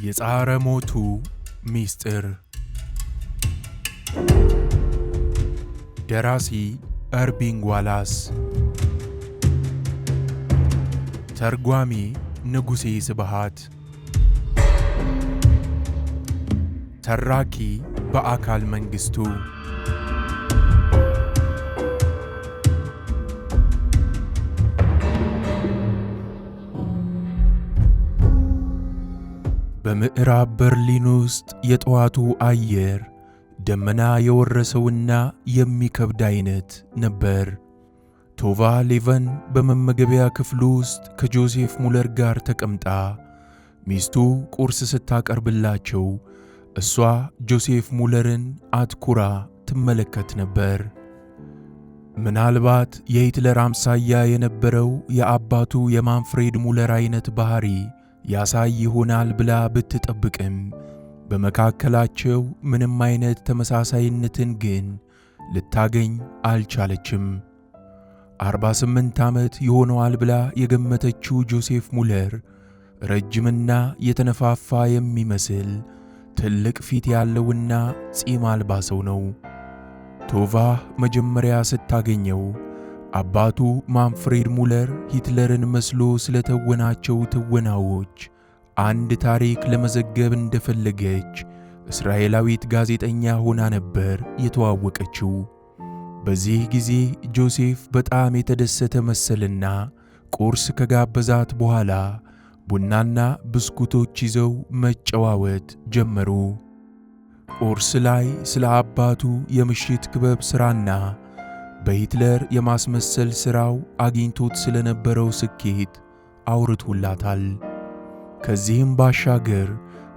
የጻረ ሞቱ ሚስጥር። ደራሲ እርቪንግ ዋላስ፣ ተርጓሚ ንጉሴ ስብሃት፣ ተራኪ በአካል መንግስቱ። በምዕራብ በርሊን ውስጥ የጠዋቱ አየር ደመና የወረሰውና የሚከብድ አይነት ነበር። ቶቫ ሌቨን በመመገቢያ ክፍሉ ውስጥ ከጆሴፍ ሙለር ጋር ተቀምጣ ሚስቱ ቁርስ ስታቀርብላቸው እሷ ጆሴፍ ሙለርን አትኩራ ትመለከት ነበር። ምናልባት የሂትለር አምሳያ የነበረው የአባቱ የማንፍሬድ ሙለር አይነት ባህሪ ያሳይ ይሆናል ብላ ብትጠብቅም በመካከላቸው ምንም አይነት ተመሳሳይነትን ግን ልታገኝ አልቻለችም። 48 ዓመት ይሆነዋል ብላ የገመተችው ጆሴፍ ሙለር ረጅምና የተነፋፋ የሚመስል ትልቅ ፊት ያለውና ጺም አልባ ሰው ነው። ቶቫ መጀመሪያ ስታገኘው አባቱ ማንፍሬድ ሙለር ሂትለርን መስሎ ስለተወናቸው ትወናዎች አንድ ታሪክ ለመዘገብ እንደፈለገች እስራኤላዊት ጋዜጠኛ ሆና ነበር የተዋወቀችው። በዚህ ጊዜ ጆሴፍ በጣም የተደሰተ መሰልና ቁርስ ከጋበዛት በኋላ ቡናና ብስኩቶች ይዘው መጨዋወት ጀመሩ። ቁርስ ላይ ስለ አባቱ የምሽት ክበብ ሥራና በሂትለር የማስመሰል ሥራው አግኝቶት ስለነበረው ስኬት አውርቶላታል። ከዚህም ባሻገር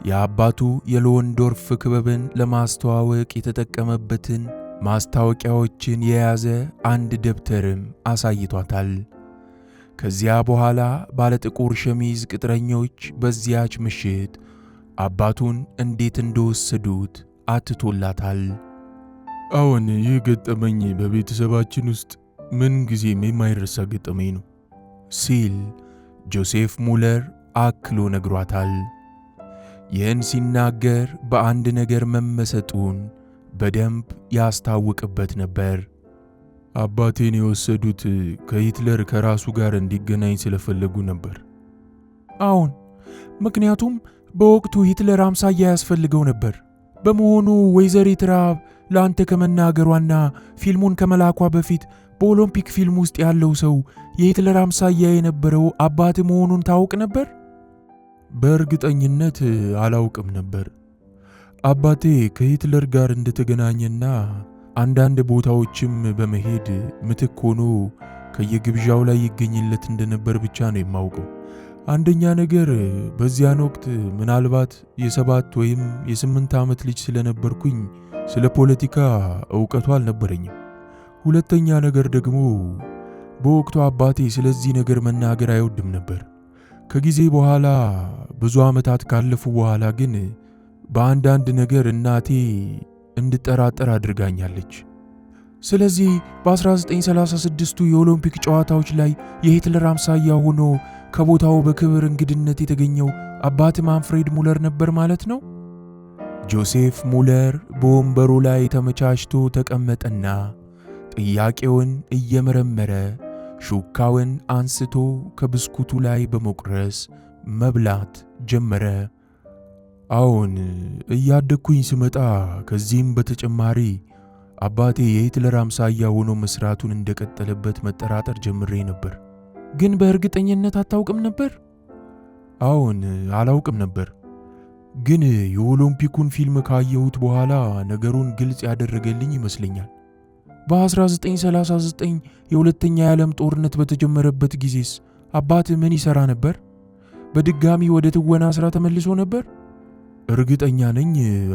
የአባቱ የሎወንዶርፍ ክበብን ለማስተዋወቅ የተጠቀመበትን ማስታወቂያዎችን የያዘ አንድ ደብተርም አሳይቷታል። ከዚያ በኋላ ባለጥቁር ሸሚዝ ቅጥረኞች በዚያች ምሽት አባቱን እንዴት እንደወሰዱት አትቶላታል። አዎን፣ ይህ ገጠመኝ በቤተሰባችን ውስጥ ምን ጊዜም የማይረሳ ገጠመኝ ነው ሲል ጆሴፍ ሙለር አክሎ ነግሯታል። ይህን ሲናገር በአንድ ነገር መመሰጡን በደንብ ያስታውቅበት ነበር። አባቴን የወሰዱት ከሂትለር ከራሱ ጋር እንዲገናኝ ስለፈለጉ ነበር። አዎን፣ ምክንያቱም በወቅቱ ሂትለር አምሳያ ያስፈልገው ነበር። በመሆኑ ወይዘሪት ራብ ለአንተ ከመናገሯና ፊልሙን ከመላኳ በፊት በኦሎምፒክ ፊልም ውስጥ ያለው ሰው የሂትለር አምሳያ የነበረው አባት መሆኑን ታውቅ ነበር? በእርግጠኝነት አላውቅም ነበር። አባቴ ከሂትለር ጋር እንደተገናኘና አንዳንድ ቦታዎችም በመሄድ ምትክ ሆኖ ከየግብዣው ላይ ይገኝለት እንደነበር ብቻ ነው የማውቀው። አንደኛ ነገር በዚያን ወቅት ምናልባት የ7 ወይም የ8 ዓመት ልጅ ስለነበርኩኝ ስለ ፖለቲካ ዕውቀቱ አልነበረኝም። ሁለተኛ ነገር ደግሞ በወቅቱ አባቴ ስለዚህ ነገር መናገር አይወድም ነበር። ከጊዜ በኋላ ብዙ ዓመታት ካለፉ በኋላ ግን በአንዳንድ ነገር እናቴ እንድጠራጠር አድርጋኛለች። ስለዚህ በ1936ቱ የኦሎምፒክ ጨዋታዎች ላይ የሂትለር አምሳያ ሆኖ ከቦታው በክብር እንግድነት የተገኘው አባት ማንፍሬድ ሙለር ነበር ማለት ነው? ጆሴፍ ሙለር በወንበሩ ላይ ተመቻችቶ ተቀመጠና ጥያቄውን እየመረመረ ሹካውን አንስቶ ከብስኩቱ ላይ በመቁረስ መብላት ጀመረ። አዎን፣ እያደግኩኝ ስመጣ ከዚህም በተጨማሪ አባቴ የሂትለር አምሳያ ሆኖ መስራቱን እንደቀጠለበት መጠራጠር ጀምሬ ነበር። ግን በእርግጠኝነት አታውቅም ነበር? አዎን፣ አላውቅም ነበር። ግን የኦሎምፒኩን ፊልም ካየሁት በኋላ ነገሩን ግልጽ ያደረገልኝ ይመስለኛል። በ1939 የሁለተኛ የዓለም ጦርነት በተጀመረበት ጊዜስ አባት ምን ይሠራ ነበር? በድጋሚ ወደ ትወና ሥራ ተመልሶ ነበር? እርግጠኛ ነኝ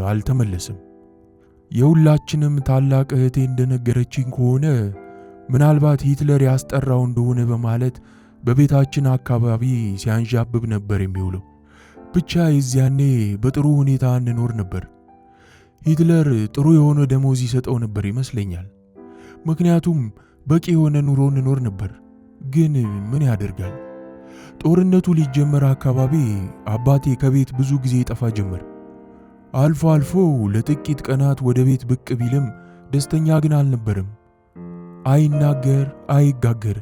አልተመለስም። የሁላችንም ታላቅ እህቴ እንደነገረችኝ ከሆነ ምናልባት ሂትለር ያስጠራው እንደሆነ በማለት በቤታችን አካባቢ ሲያንዣብብ ነበር የሚውለው። ብቻ የዚያኔ በጥሩ ሁኔታ እንኖር ነበር። ሂትለር ጥሩ የሆነ ደሞዝ ይሰጠው ነበር ይመስለኛል። ምክንያቱም በቂ የሆነ ኑሮ እንኖር ነበር። ግን ምን ያደርጋል፣ ጦርነቱ ሊጀመር አካባቢ አባቴ ከቤት ብዙ ጊዜ ይጠፋ ጀመር። አልፎ አልፎ ለጥቂት ቀናት ወደ ቤት ብቅ ቢልም ደስተኛ ግን አልነበረም። አይናገር አይጋገር።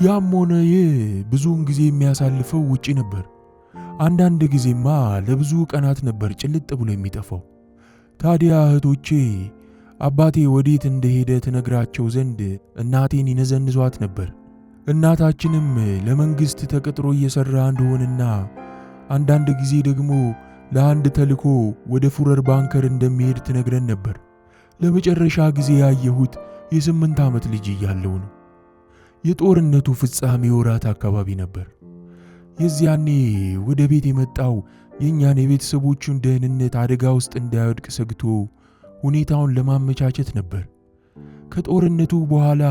ያም ሆነ ይህ ብዙውን ጊዜ የሚያሳልፈው ውጪ ነበር። አንዳንድ ጊዜማ ለብዙ ቀናት ነበር ጭልጥ ብሎ የሚጠፋው። ታዲያ እህቶቼ አባቴ ወዴት እንደሄደ ትነግራቸው ዘንድ እናቴን ይነዘንዟት ነበር። እናታችንም ለመንግስት ተቀጥሮ እየሰራ እንደሆነና አንዳንድ ጊዜ ደግሞ ለአንድ ተልኮ ወደ ፉረር ባንከር እንደሚሄድ ትነግረን ነበር። ለመጨረሻ ጊዜ ያየሁት የ8 ዓመት ልጅ እያለሁ ነው። የጦርነቱ ፍጻሜ ወራት አካባቢ ነበር። የዚያኔ ወደ ቤት የመጣው የእኛን የቤተሰቦቹን ደህንነት አደጋ ውስጥ እንዳይወድቅ ሰግቶ ሁኔታውን ለማመቻቸት ነበር። ከጦርነቱ በኋላ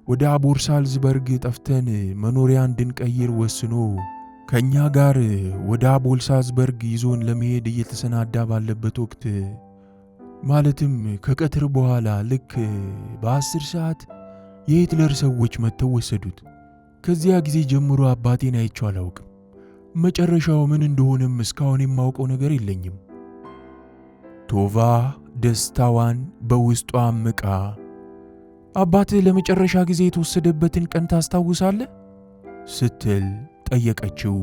ወደ አቦልሳልዝበርግ ጠፍተን መኖሪያ እንድንቀይር ወስኖ ከእኛ ጋር ወደ አቦልሳልዝበርግ ይዞን ለመሄድ እየተሰናዳ ባለበት ወቅት ማለትም ከቀትር በኋላ ልክ በ10 ሰዓት የሂትለር ሰዎች መጥተው ወሰዱት። ከዚያ ጊዜ ጀምሮ አባቴን አይቼው አላውቅም። መጨረሻው ምን እንደሆነም እስካሁን የማውቀው ነገር የለኝም። ቶቫ ደስታዋን በውስጧ አምቃ አባትህ ለመጨረሻ ጊዜ የተወሰደበትን ቀን ታስታውሳለህ? ስትል ጠየቀችው።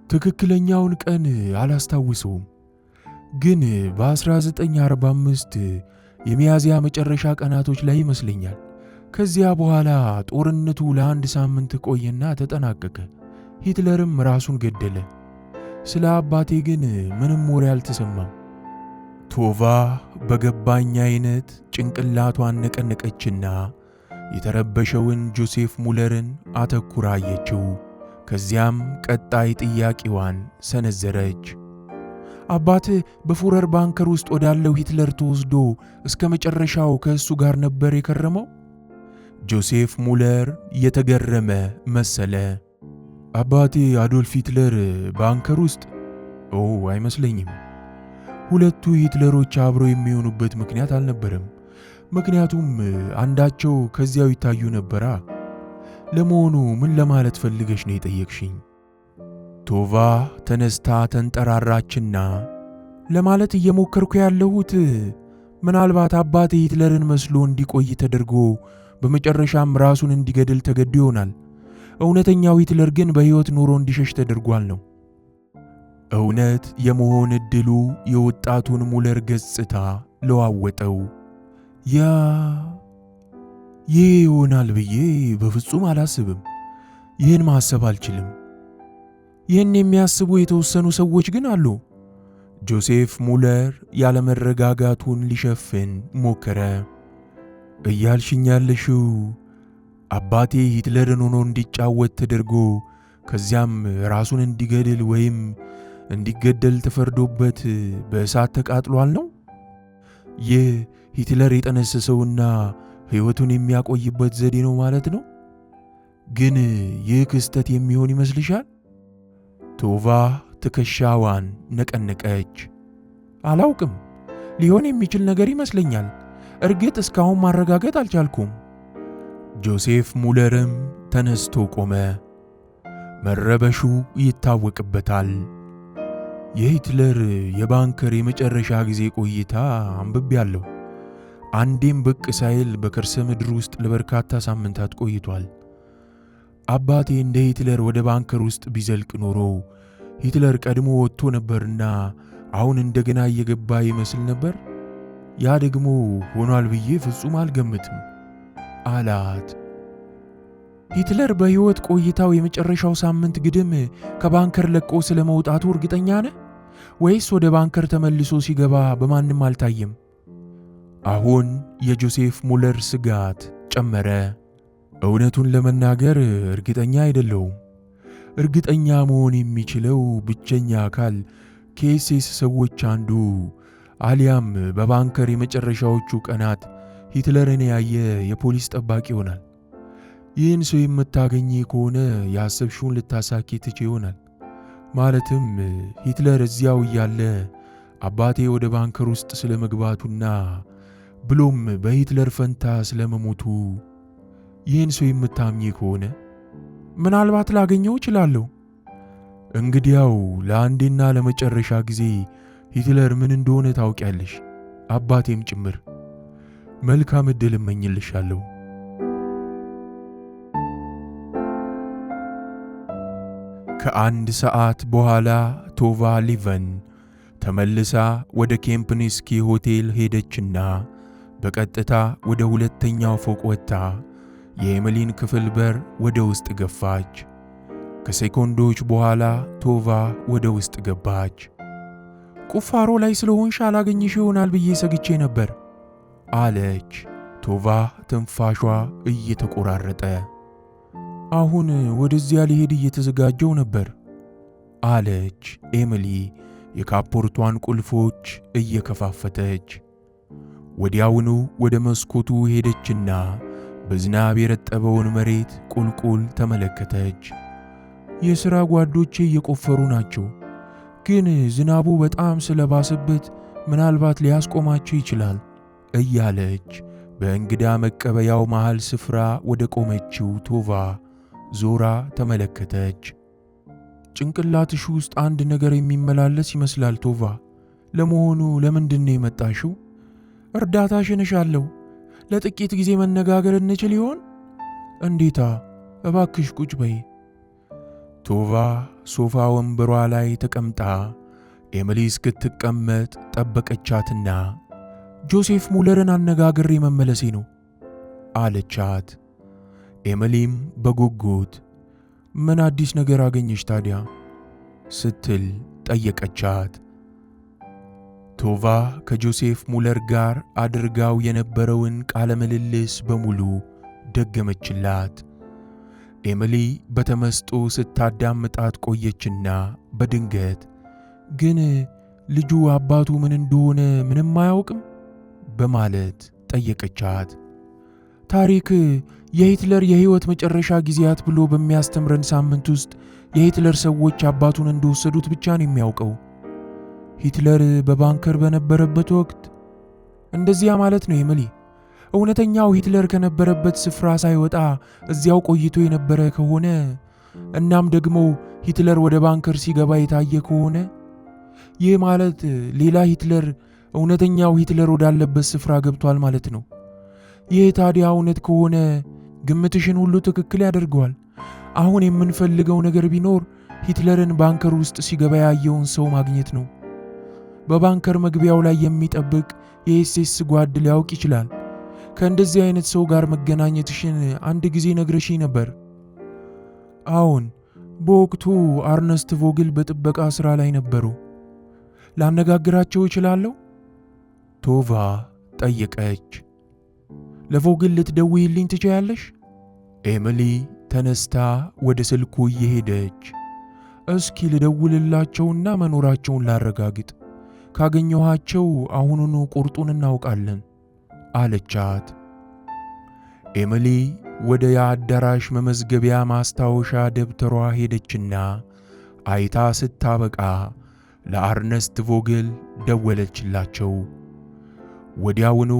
ትክክለኛውን ቀን አላስታውሰውም፣ ግን በ1945 የሚያዝያ መጨረሻ ቀናቶች ላይ ይመስለኛል። ከዚያ በኋላ ጦርነቱ ለ1 ሳምንት ቆየና ተጠናቀቀ። ሂትለርም ራሱን ገደለ። ስለ አባቴ ግን ምንም ወሬ አልተሰማም። ቶቫ በገባኝ አይነት ጭንቅላቷን ነቀነቀችና የተረበሸውን ጆሴፍ ሙለርን አተኩራ አየችው። ከዚያም ቀጣይ ጥያቄዋን ሰነዘረች። አባትህ በፉረር ባንከር ውስጥ ወዳለው ሂትለር ተወስዶ እስከ መጨረሻው ከእሱ ጋር ነበር የከረመው? ጆሴፍ ሙለር የተገረመ መሰለ። አባቴ አዶልፍ ሂትለር ባንከር ውስጥ? አይመስለኝም። ሁለቱ ሂትለሮች አብረው የሚሆኑበት ምክንያት አልነበረም። ምክንያቱም አንዳቸው ከዚያው ይታዩ ነበራ። ለመሆኑ ምን ለማለት ፈልገሽ ነው የጠየቅሽኝ? ቶቫ ተነስታ ተንጠራራችና ለማለት እየሞከርኩ ያለሁት ምናልባት አባቴ ሂትለርን መስሎ እንዲቆይ ተደርጎ በመጨረሻም ራሱን እንዲገድል ተገዶ ይሆናል። እውነተኛው ሂትለር ግን በሕይወት ኖሮ እንዲሸሽ ተደርጓል ነው። እውነት የመሆን ዕድሉ የወጣቱን ሙለር ገጽታ ለዋወጠው። ይህ ይሆናል ብዬ በፍጹም አላስብም። ይህን ማሰብ አልችልም። ይህን የሚያስቡ የተወሰኑ ሰዎች ግን አሉ። ጆሴፍ ሙለር ያለመረጋጋቱን ሊሸፍን ሞከረ። እያልሽኝ ያለሽው አባቴ ሂትለርን ሆኖ እንዲጫወት ተደርጎ ከዚያም ራሱን እንዲገድል ወይም እንዲገደል ተፈርዶበት በእሳት ተቃጥሏል ነው? ይህ ሂትለር የጠነሰሰውና ሕይወቱን የሚያቆይበት ዘዴ ነው ማለት ነው? ግን ይህ ክስተት የሚሆን ይመስልሻል? ቶቫ ትከሻዋን ነቀነቀች። አላውቅም። ሊሆን የሚችል ነገር ይመስለኛል። እርግጥ እስካሁን ማረጋገጥ አልቻልኩም። ጆሴፍ ሙለርም ተነስቶ ቆመ። መረበሹ ይታወቅበታል። የሂትለር የባንከር የመጨረሻ ጊዜ ቆይታ አንብቤያለሁ። አንዴም ብቅ ሳይል በከርሰ ምድር ውስጥ ለበርካታ ሳምንታት ቆይቷል። አባቴ እንደ ሂትለር ወደ ባንከር ውስጥ ቢዘልቅ ኖሮ ሂትለር ቀድሞ ወጥቶ ነበርና አሁን እንደገና እየገባ ይመስል ነበር። ያ ደግሞ ሆኗል ብዬ ፍጹም አልገምትም አላት። ሂትለር በሕይወት ቆይታው የመጨረሻው ሳምንት ግድም ከባንከር ለቆ ስለ መውጣቱ እርግጠኛ ነህ? ወይስ ወደ ባንከር ተመልሶ ሲገባ በማንም አልታየም? አሁን የጆሴፍ ሙለር ስጋት ጨመረ። እውነቱን ለመናገር እርግጠኛ አይደለሁም። እርግጠኛ መሆን የሚችለው ብቸኛ አካል ከኤስኤስ ሰዎች አንዱ አሊያም በባንከር የመጨረሻዎቹ ቀናት ሂትለርን ያየ የፖሊስ ጠባቂ ይሆናል። ይህን ሰው የምታገኝ ከሆነ ያሰብሽውን ልታሳኪ ትቼ ይሆናል። ማለትም ሂትለር እዚያው እያለ አባቴ ወደ ባንከር ውስጥ ስለ መግባቱና ብሎም በሂትለር ፈንታ ስለ መሞቱ ይህን ሰው የምታምኚ ከሆነ ምናልባት ላገኘው እችላለሁ። እንግዲያው ለአንዴና ለመጨረሻ ጊዜ ሂትለር ምን እንደሆነ ታውቂያለሽ፣ አባቴም ጭምር። መልካም ዕድል እመኝልሻለሁ። ከአንድ ሰዓት በኋላ ቶቫ ሊቨን ተመልሳ ወደ ኬምፕኒስኪ ሆቴል ሄደችና በቀጥታ ወደ ሁለተኛው ፎቅ ወጥታ የኤሚሊን ክፍል በር ወደ ውስጥ ገፋች። ከሴኮንዶች በኋላ ቶቫ ወደ ውስጥ ገባች። ቁፋሮ ላይ ስለሆንሽ አላገኝሽ ይሆናል ብዬ ሰግቼ ነበር አለች ቶቫ ትንፋሿ እየተቆራረጠ። አሁን ወደዚያ ሊሄድ እየተዘጋጀው ነበር አለች ኤሚሊ የካፖርቷን ቁልፎች እየከፋፈተች። ወዲያውኑ ወደ መስኮቱ ሄደችና በዝናብ የረጠበውን መሬት ቁልቁል ተመለከተች። የሥራ ጓዶቼ እየቆፈሩ ናቸው፣ ግን ዝናቡ በጣም ስለባሰበት ምናልባት ሊያስቆማቸው ይችላል እያለች በእንግዳ መቀበያው መሃል ስፍራ ወደ ቆመችው ቶቫ ዞራ ተመለከተች። ጭንቅላትሽ ውስጥ አንድ ነገር የሚመላለስ ይመስላል ቶቫ። ለመሆኑ ለምንድን ነው የመጣሽው? እርዳታሽን እሻለሁ። ለጥቂት ጊዜ መነጋገር እንችል ይሆን? እንዴታ፣ እባክሽ ቁጭ በይ። ቶቫ ሶፋ ወንበሯ ላይ ተቀምጣ ኤሚሊ እስክትቀመጥ ጠበቀቻትና ጆሴፍ ሙለርን አነጋግሬ መመለሴ ነው አለቻት። ኤሚሊም በጉጉት ምን አዲስ ነገር አገኘሽ ታዲያ ስትል ጠየቀቻት። ቶቫ ከጆሴፍ ሙለር ጋር አድርጋው የነበረውን ቃለ ምልልስ በሙሉ ደገመችላት። ኤሚሊ በተመስጦ ስታዳምጣት ቆየችና በድንገት ግን ልጁ አባቱ ምን እንደሆነ ምንም አያውቅም በማለት ጠየቀቻት። ታሪክ የሂትለር የሕይወት መጨረሻ ጊዜያት ብሎ በሚያስተምረን ሳምንት ውስጥ የሂትለር ሰዎች አባቱን እንደወሰዱት ብቻ ነው የሚያውቀው። ሂትለር በባንከር በነበረበት ወቅት እንደዚያ ማለት ነው ኤሚሊ። እውነተኛው ሂትለር ከነበረበት ስፍራ ሳይወጣ እዚያው ቆይቶ የነበረ ከሆነ እናም ደግሞ ሂትለር ወደ ባንከር ሲገባ የታየ ከሆነ ይህ ማለት ሌላ ሂትለር እውነተኛው ሂትለር ወዳለበት ስፍራ ገብቷል ማለት ነው። ይህ ታዲያ እውነት ከሆነ ግምትሽን ሁሉ ትክክል ያደርገዋል። አሁን የምንፈልገው ነገር ቢኖር ሂትለርን ባንከር ውስጥ ሲገባ ያየውን ሰው ማግኘት ነው። በባንከር መግቢያው ላይ የሚጠብቅ የኤስኤስ ጓድ ሊያውቅ ይችላል። ከእንደዚህ አይነት ሰው ጋር መገናኘትሽን አንድ ጊዜ ነግረሽኝ ነበር። አሁን በወቅቱ አርነስት ቮግል በጥበቃ ሥራ ላይ ነበሩ። ላነጋግራቸው እችላለሁ? ቶቫ ጠየቀች። ለቮግል ልትደውይልኝ ትችያለሽ? ኤሚሊ ተነስታ ወደ ስልኩ እየሄደች እስኪ ልደውልላቸውና መኖራቸውን ላረጋግጥ። ካገኘኋቸው አሁኑኑ ቁርጡን እናውቃለን አለቻት። ኤሚሊ ወደ የአዳራሽ መመዝገቢያ ማስታወሻ ደብተሯ ሄደችና አይታ ስታበቃ ለአርነስት ቮግል ደወለችላቸው። ወዲያውኑ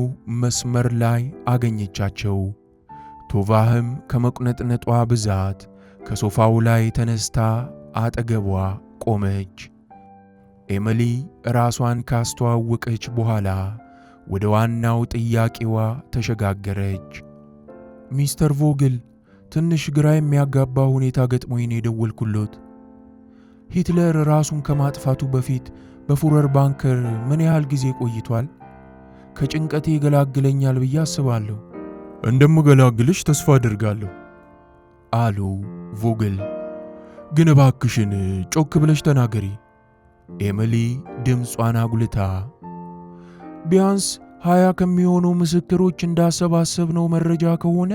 መስመር ላይ አገኘቻቸው። ቶቫህም ከመቁነጥነጧ ብዛት ከሶፋው ላይ ተነስታ አጠገቧ ቆመች። ኤሚሊ ራሷን ካስተዋወቀች በኋላ ወደ ዋናው ጥያቄዋ ተሸጋገረች። ሚስተር ቮግል፣ ትንሽ ግራ የሚያጋባ ሁኔታ ገጥሞኝ ነው የደወልኩሎት። ሂትለር ራሱን ከማጥፋቱ በፊት በፉረር ባንከር ምን ያህል ጊዜ ቆይቷል? ከጭንቀቴ ይገላግለኛል ብዬ አስባለሁ። እንደምገላግልሽ ተስፋ አድርጋለሁ አሉ ቮግል። ግን እባክሽን ጮክ ብለሽ ተናገሪ። ኤሚሊ ድምጿን አጉልታ ቢያንስ 20 ከሚሆኑ ምስክሮች እንዳሰባሰብነው መረጃ ከሆነ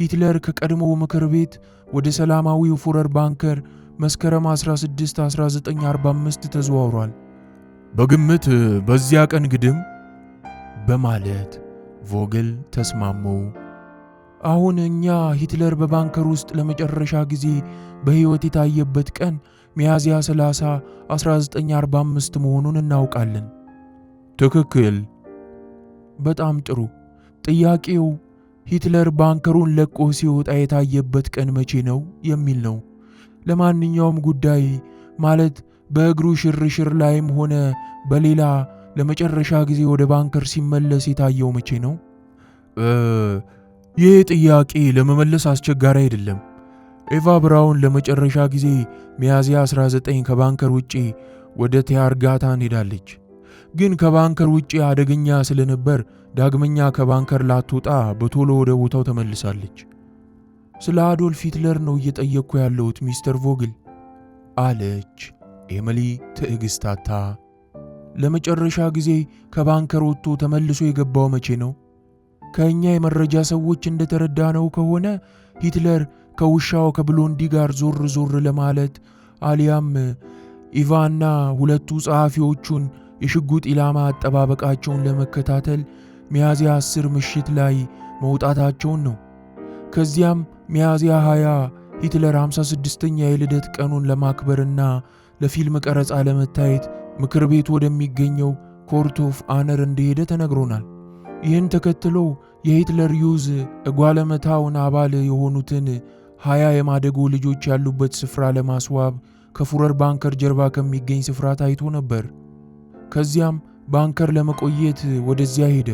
ሂትለር ከቀድሞው ምክር ቤት ወደ ሰላማዊው ፉረር ባንከር መስከረም 16 1945 ተዘዋውሯል። በግምት በዚያ ቀን ግድም በማለት ቮግል ተስማሙ። አሁን እኛ ሂትለር በባንከር ውስጥ ለመጨረሻ ጊዜ በሕይወት የታየበት ቀን ሚያዝያ 30 1945 መሆኑን እናውቃለን። ትክክል። በጣም ጥሩ። ጥያቄው ሂትለር ባንከሩን ለቆ ሲወጣ የታየበት ቀን መቼ ነው የሚል ነው። ለማንኛውም ጉዳይ ማለት በእግሩ ሽርሽር ላይም ሆነ በሌላ ለመጨረሻ ጊዜ ወደ ባንከር ሲመለስ የታየው መቼ ነው? ይህ ጥያቄ ለመመለስ አስቸጋሪ አይደለም። ኤቫ ብራውን ለመጨረሻ ጊዜ ሚያዝያ 19 ከባንከር ውጪ ወደ ቲያርጋታን ሄዳለች። ግን ከባንከር ውጪ አደገኛ ስለነበር ዳግመኛ ከባንከር ላትወጣ በቶሎ ወደ ቦታው ተመልሳለች። ስለ አዶልፍ ሂትለር ነው እየጠየቅኩ ያለሁት ሚስተር ቮግል አለች ኤሚሊ ትዕግስታታ። ለመጨረሻ ጊዜ ከባንከር ወጥቶ ተመልሶ የገባው መቼ ነው? ከእኛ የመረጃ ሰዎች እንደተረዳነው ከሆነ ሂትለር ከውሻው ከብሎንዲ ጋር ዞር ዞር ለማለት አሊያም ኢቫና ሁለቱ ጸሐፊዎቹን የሽጉጥ ኢላማ አጠባበቃቸውን ለመከታተል ሚያዝያ 10 ምሽት ላይ መውጣታቸውን ነው። ከዚያም ሚያዝያ 20 ሂትለር 56ኛ የልደት ቀኑን ለማክበርና ለፊልም ቀረጻ ለመታየት ምክር ቤቱ ወደሚገኘው ኮርት ኦፍ አነር እንደሄደ ተነግሮናል። ይህን ተከትሎ የሂትለር ዩዝ እጓለመታውን አባል የሆኑትን 20 የማደጎ ልጆች ያሉበት ስፍራ ለማስዋብ ከፉረር ባንከር ጀርባ ከሚገኝ ስፍራ ታይቶ ነበር። ከዚያም ባንከር ለመቆየት ወደዚያ ሄደ።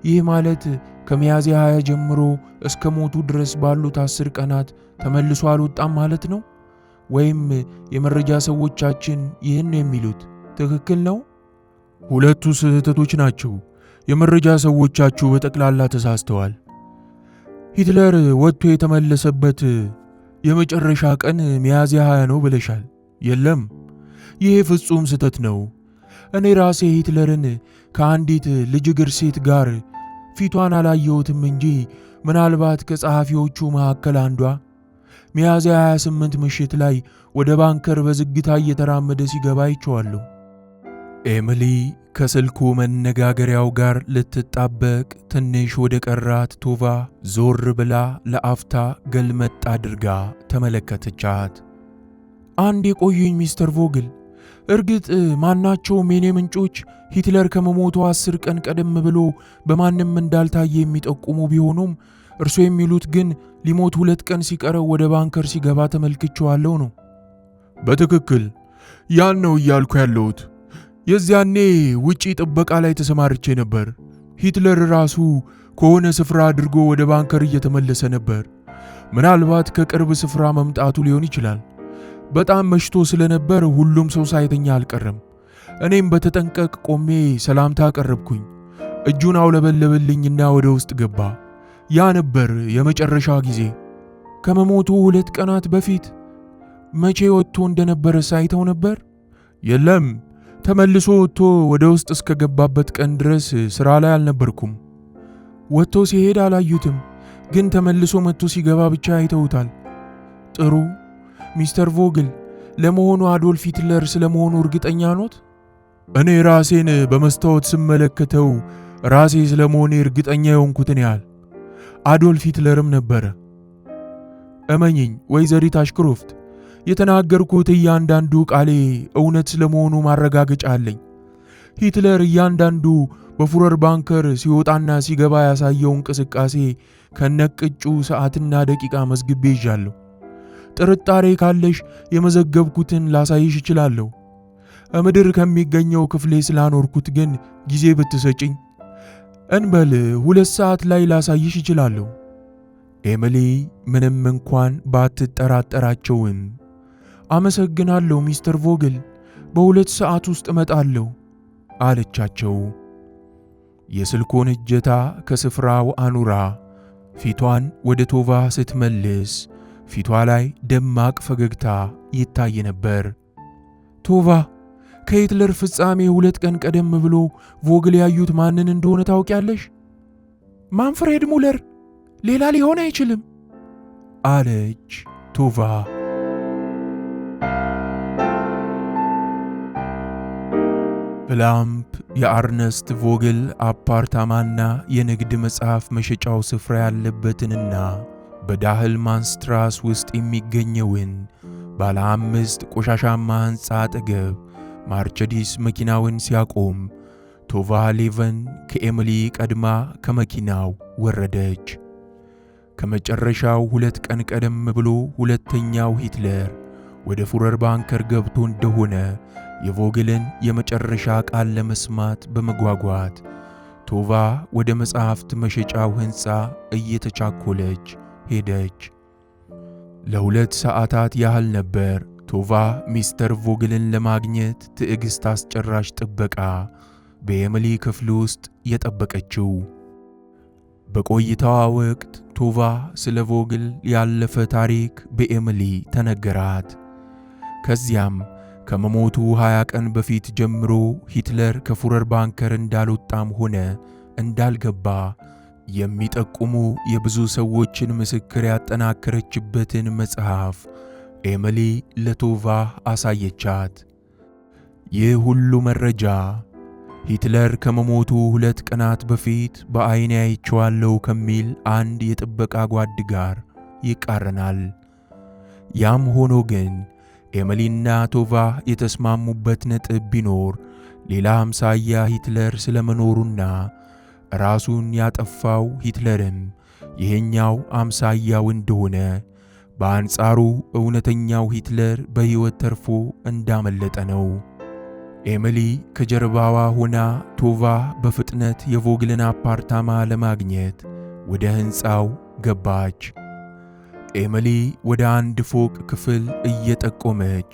ይህ ማለት ከሚያዝያ 20 ጀምሮ እስከ ሞቱ ድረስ ባሉት 10 ቀናት ተመልሶ አልወጣም ማለት ነው? ወይም የመረጃ ሰዎቻችን ይህን የሚሉት ትክክል ነው? ሁለቱ ስህተቶች ናቸው። የመረጃ ሰዎቻችሁ በጠቅላላ ተሳስተዋል። ሂትለር ወጥቶ የተመለሰበት የመጨረሻ ቀን ሚያዝያ 20 ነው ብለሻል። የለም፣ ይሄ ፍጹም ስህተት ነው። እኔ ራሴ ሂትለርን ከአንዲት ልጅ እግር ሴት ጋር ፊቷን አላየሁትም እንጂ ምናልባት ከጸሐፊዎቹ መካከል አንዷ ሚያዝያ 28 ምሽት ላይ ወደ ባንከር በዝግታ እየተራመደ ሲገባ አይቼዋለሁ። ኤሚሊ ከስልኩ መነጋገሪያው ጋር ልትጣበቅ ትንሽ ወደ ቀራት ቶቫ ዞር ብላ ለአፍታ ገልመጥ አድርጋ ተመለከተቻት። አንድ የቆዩኝ ሚስተር ቮግል፣ እርግጥ ማናቸውም የኔ ምንጮች ሂትለር ከመሞቱ 10 ቀን ቀደም ብሎ በማንም እንዳልታየ የሚጠቁሙ ቢሆኑም እርሱ የሚሉት ግን ሊሞት 2 ቀን ሲቀረው ወደ ባንከር ሲገባ ተመልክቼዋለሁ ነው። በትክክል ያን ነው እያልኩ ያለሁት። የዚያኔ ውጪ ጥበቃ ላይ ተሰማርቼ ነበር። ሂትለር ራሱ ከሆነ ስፍራ አድርጎ ወደ ባንከር እየተመለሰ ነበር። ምናልባት ከቅርብ ስፍራ መምጣቱ ሊሆን ይችላል። በጣም መሽቶ ስለነበር ሁሉም ሰው ሳይተኛ አልቀረም። እኔም በተጠንቀቅ ቆሜ ሰላምታ አቀረብኩኝ። እጁን አውለበለበልኝና ወደ ውስጥ ገባ። ያ ነበር የመጨረሻ ጊዜ። ከመሞቱ 2 ቀናት በፊት መቼ ወጥቶ እንደነበረ ሳይተው ነበር? የለም፣ ተመልሶ ወጥቶ ወደ ውስጥ እስከገባበት ቀን ድረስ ሥራ ላይ አልነበርኩም። ወጥቶ ሲሄድ አላዩትም፣ ግን ተመልሶ መጥቶ ሲገባ ብቻ አይተውታል። ጥሩ ሚስተር ቮግል፣ ለመሆኑ አዶልፍ ሂትለር ስለመሆኑ እርግጠኛ ኖት? እኔ ራሴን በመስታወት ስመለከተው ራሴ ስለመሆኔ እርግጠኛ የሆንኩትን ያህል አዶልፍ ሂትለርም ነበረ። እመኝኝ ወይዘሪት አሽክሮፍት፣ የተናገርኩት እያንዳንዱ ቃሌ እውነት ስለመሆኑ ማረጋገጫ አለኝ። ሂትለር እያንዳንዱ በፉረር ባንከር ሲወጣና ሲገባ ያሳየው እንቅስቃሴ ከነቅጩ ሰዓትና ደቂቃ መዝግቤ ይዣለሁ። ጥርጣሬ ካለሽ የመዘገብኩትን ላሳይሽ እችላለሁ። ምድር ከሚገኘው ክፍሌ ስላኖርኩት ግን ጊዜ ብትሰጭኝ እንበል 2 ሰዓት ላይ ላሳይሽ እችላለሁ። ኤሚሊ ምንም እንኳን ባትጠራጠራቸውም አመሰግናለሁ ሚስተር ቮግል፣ በ2 ሰዓት ውስጥ እመጣለሁ አለቻቸው። የስልኩን እጀታ ከስፍራው አኑራ ፊቷን ወደ ቶቫ ስትመልስ ፊቷ ላይ ደማቅ ፈገግታ ይታይ ነበር። ቶቫ፣ ከሂትለር ፍጻሜ 2 ቀን ቀደም ብሎ ቮግል ያዩት ማንን እንደሆነ ታውቂያለሽ? ማንፍሬድ ሙለር፣ ሌላ ሊሆን አይችልም አለች ቶቫ። ፕላምፕ የአርነስት ቮግል አፓርታማና የንግድ መጽሐፍ መሸጫው ስፍራ ያለበትንና በዳህል ማንስትራስ ውስጥ የሚገኘውን ባለ 5 ቆሻሻማ ሕንፃ አጠገብ ማርቸዲስ መኪናውን ሲያቆም ቶቫ ሌቨን ከኤሚሊ ቀድማ ከመኪናው ወረደች። ከመጨረሻው 2 ቀን ቀደም ብሎ ሁለተኛው ሂትለር ወደ ፉረር ባንከር ገብቶ እንደሆነ የቮግልን የመጨረሻ ቃል ለመስማት በመጓጓት ቶቫ ወደ መጽሐፍት መሸጫው ሕንፃ እየተቻኮለች ሄደች። ለ2 ሰዓታት ያህል ነበር ቶቫ ሚስተር ቮግልን ለማግኘት ትዕግሥት አስጨራሽ ጥበቃ በኤሚሊ ክፍል ውስጥ የጠበቀችው። በቆይታዋ ወቅት ቶቫ ስለ ቮግል ያለፈ ታሪክ በኤሚሊ ተነገራት። ከዚያም ከመሞቱ 20 ቀን በፊት ጀምሮ ሂትለር ከፉረር ባንከር እንዳልወጣም ሆነ እንዳልገባ የሚጠቁሙ የብዙ ሰዎችን ምስክር ያጠናከረችበትን መጽሐፍ ኤሚሊ ለቶቫ አሳየቻት። ይህ ሁሉ መረጃ ሂትለር ከመሞቱ 2 ቀናት በፊት በዓይኔ አይቼዋለሁ ከሚል አንድ የጥበቃ ጓድ ጋር ይቃረናል። ያም ሆኖ ግን ኤሚሊና ቶቫ የተስማሙበት ነጥብ ቢኖር ሌላ አምሳያ ሂትለር ስለመኖሩና ራሱን ያጠፋው ሂትለርም ይሄኛው አምሳያው እንደሆነ፣ በአንጻሩ እውነተኛው ሂትለር በሕይወት ተርፎ እንዳመለጠ ነው። ኤሚሊ ከጀርባዋ ሆና ቶቫ በፍጥነት የቮግልን አፓርታማ ለማግኘት ወደ ሕንፃው ገባች። ኤሚሊ ወደ አንድ ፎቅ ክፍል እየጠቆመች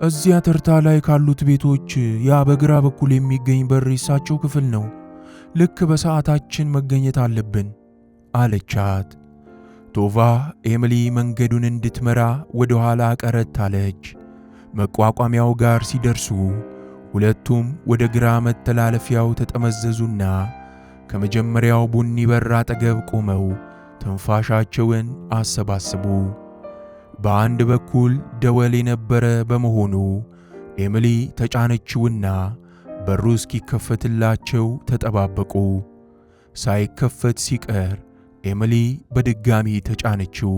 እዚያ ተርታ ላይ ካሉት ቤቶች ያ በግራ በኩል የሚገኝ በር የሳቸው ክፍል ነው። ልክ በሰዓታችን መገኘት አለብን አለቻት። ቶቫ ኤሚሊ መንገዱን እንድትመራ ወደ ኋላ ቀረት አለች። መቋቋሚያው ጋር ሲደርሱ ሁለቱም ወደ ግራ መተላለፊያው ተጠመዘዙና ከመጀመሪያው ቡኒ በር አጠገብ ቆመው ትንፋሻቸውን አሰባሰቡ። በአንድ በኩል ደወል የነበረ በመሆኑ ኤሚሊ ተጫነችውና በሩ እስኪከፈትላቸው ተጠባበቁ። ሳይከፈት ሲቀር ኤሚሊ በድጋሚ ተጫነችው።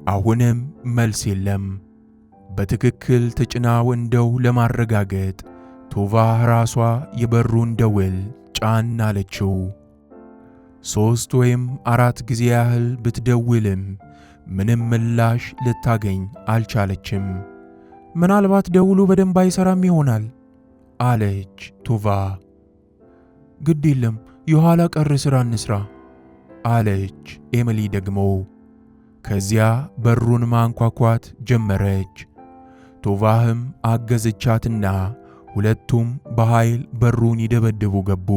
አሁንም መልስ የለም። በትክክል ተጭናው እንደው ለማረጋገጥ ቶቫ ራሷ የበሩን ደወል ጫን አለችው። 3 ወይም 4 ጊዜ ያህል ብትደውልም ምንም ምላሽ ልታገኝ አልቻለችም። ምናልባት ደውሉ በደንብ አይሰራም ይሆናል አለች ቶቫ። ግድ የለም የኋላ ቀር ሥራ እንስራ አለች ኤሚሊ ደግሞ። ከዚያ በሩን ማንኳኳት ጀመረች። ቶቫህም አገዘቻትና ሁለቱም በኃይል በሩን ይደበድቡ ገቡ።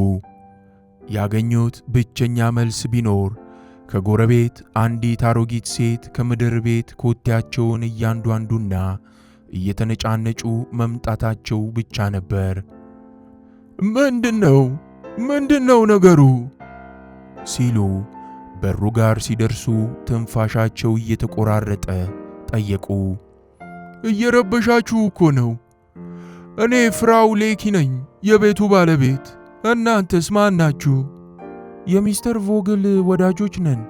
ያገኙት ብቸኛ መልስ ቢኖር ከጎረቤት አንዲት አሮጊት ሴት ከምድር ቤት ኮቴያቸውን እያንዷንዱና እየተነጫነጩ መምጣታቸው ብቻ ነበር። ምንድነው ነገሩ? ሲሉ በሩ ጋር ሲደርሱ ትንፋሻቸው እየተቆራረጠ ጠየቁ። እየረበሻችሁ እኮ ነው። እኔ ፍራው ሌኪ ነኝ፣ የቤቱ ባለቤት። እናንተስ ማን ናችሁ? የሚስተር ቮግል ወዳጆች ነን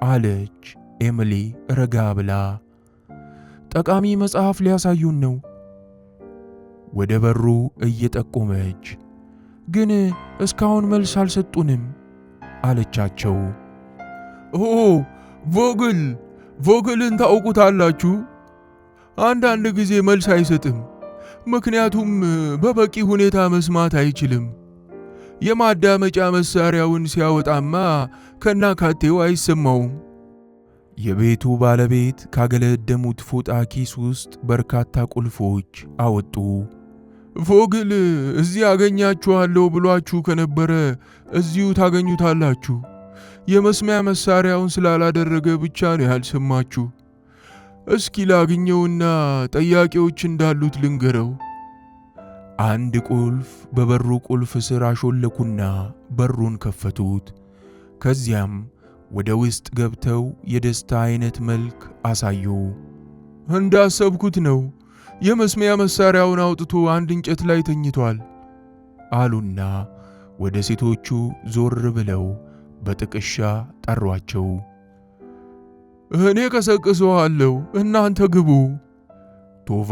አለች ኤሚሊ ረጋ ብላ። ጠቃሚ መጽሐፍ ሊያሳዩን ነው ወደ በሩ እየጠቆመች። ግን እስካሁን መልስ አልሰጡንም አለቻቸው። ኦ ቮግልን ታውቁታላችሁ? አንዳንድ ጊዜ መልስ አይሰጥም፣ ምክንያቱም በበቂ ሁኔታ መስማት አይችልም። የማዳመጫ መሳሪያውን ሲያወጣማ ከናካቴው አይሰማውም። የቤቱ ባለቤት ካገለደሙት ፎጣ ኪስ ውስጥ በርካታ ቁልፎች አወጡ። ቮግል እዚህ አገኛችኋለሁ ብሏችሁ ከነበረ እዚሁ ታገኙታላችሁ። የመስሚያ መሳሪያውን ስላላደረገ ብቻ ነው ያልሰማችሁ። እስኪ ላግኘውና ጠያቂዎች እንዳሉት ልንገረው። አንድ ቁልፍ በበሩ ቁልፍ ስር አሾለኩና በሩን ከፈቱት። ከዚያም ወደ ውስጥ ገብተው የደስታ አይነት መልክ አሳዩ። እንዳሰብኩት ነው። የመስሚያ መሳሪያውን አውጥቶ አንድ እንጨት ላይ ተኝቷል አሉና ወደ ሴቶቹ ዞር ብለው በጥቅሻ ጠሯቸው። እኔ ቀሰቅሰዋለሁ፣ እናንተ ግቡ። ቶቫ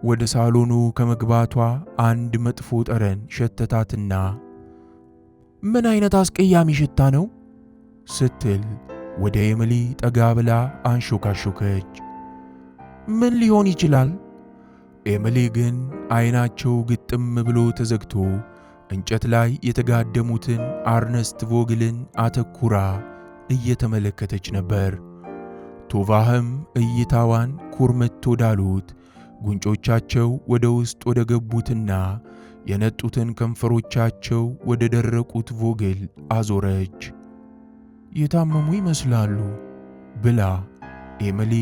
ወደ ሳሎኑ ከመግባቷ አንድ መጥፎ ጠረን ሸተታትና ምን አይነት አስቀያሚ ሽታ ነው ስትል ወደ ኤሚሊ ጠጋ ብላ አንሾካሾከች። ምን ሊሆን ይችላል? ኤሚሊ ግን ዓይናቸው ግጥም ብሎ ተዘግቶ እንጨት ላይ የተጋደሙትን አርነስት ቮግልን አተኩራ እየተመለከተች ነበር። ቶቫህም እይታዋን ኩርምት ወዳሉት ጉንጮቻቸው ወደ ውስጥ ወደ ገቡትና የነጡትን ከንፈሮቻቸው ወደ ደረቁት ቮግል አዞረች። የታመሙ ይመስላሉ ብላ ኤሚሊ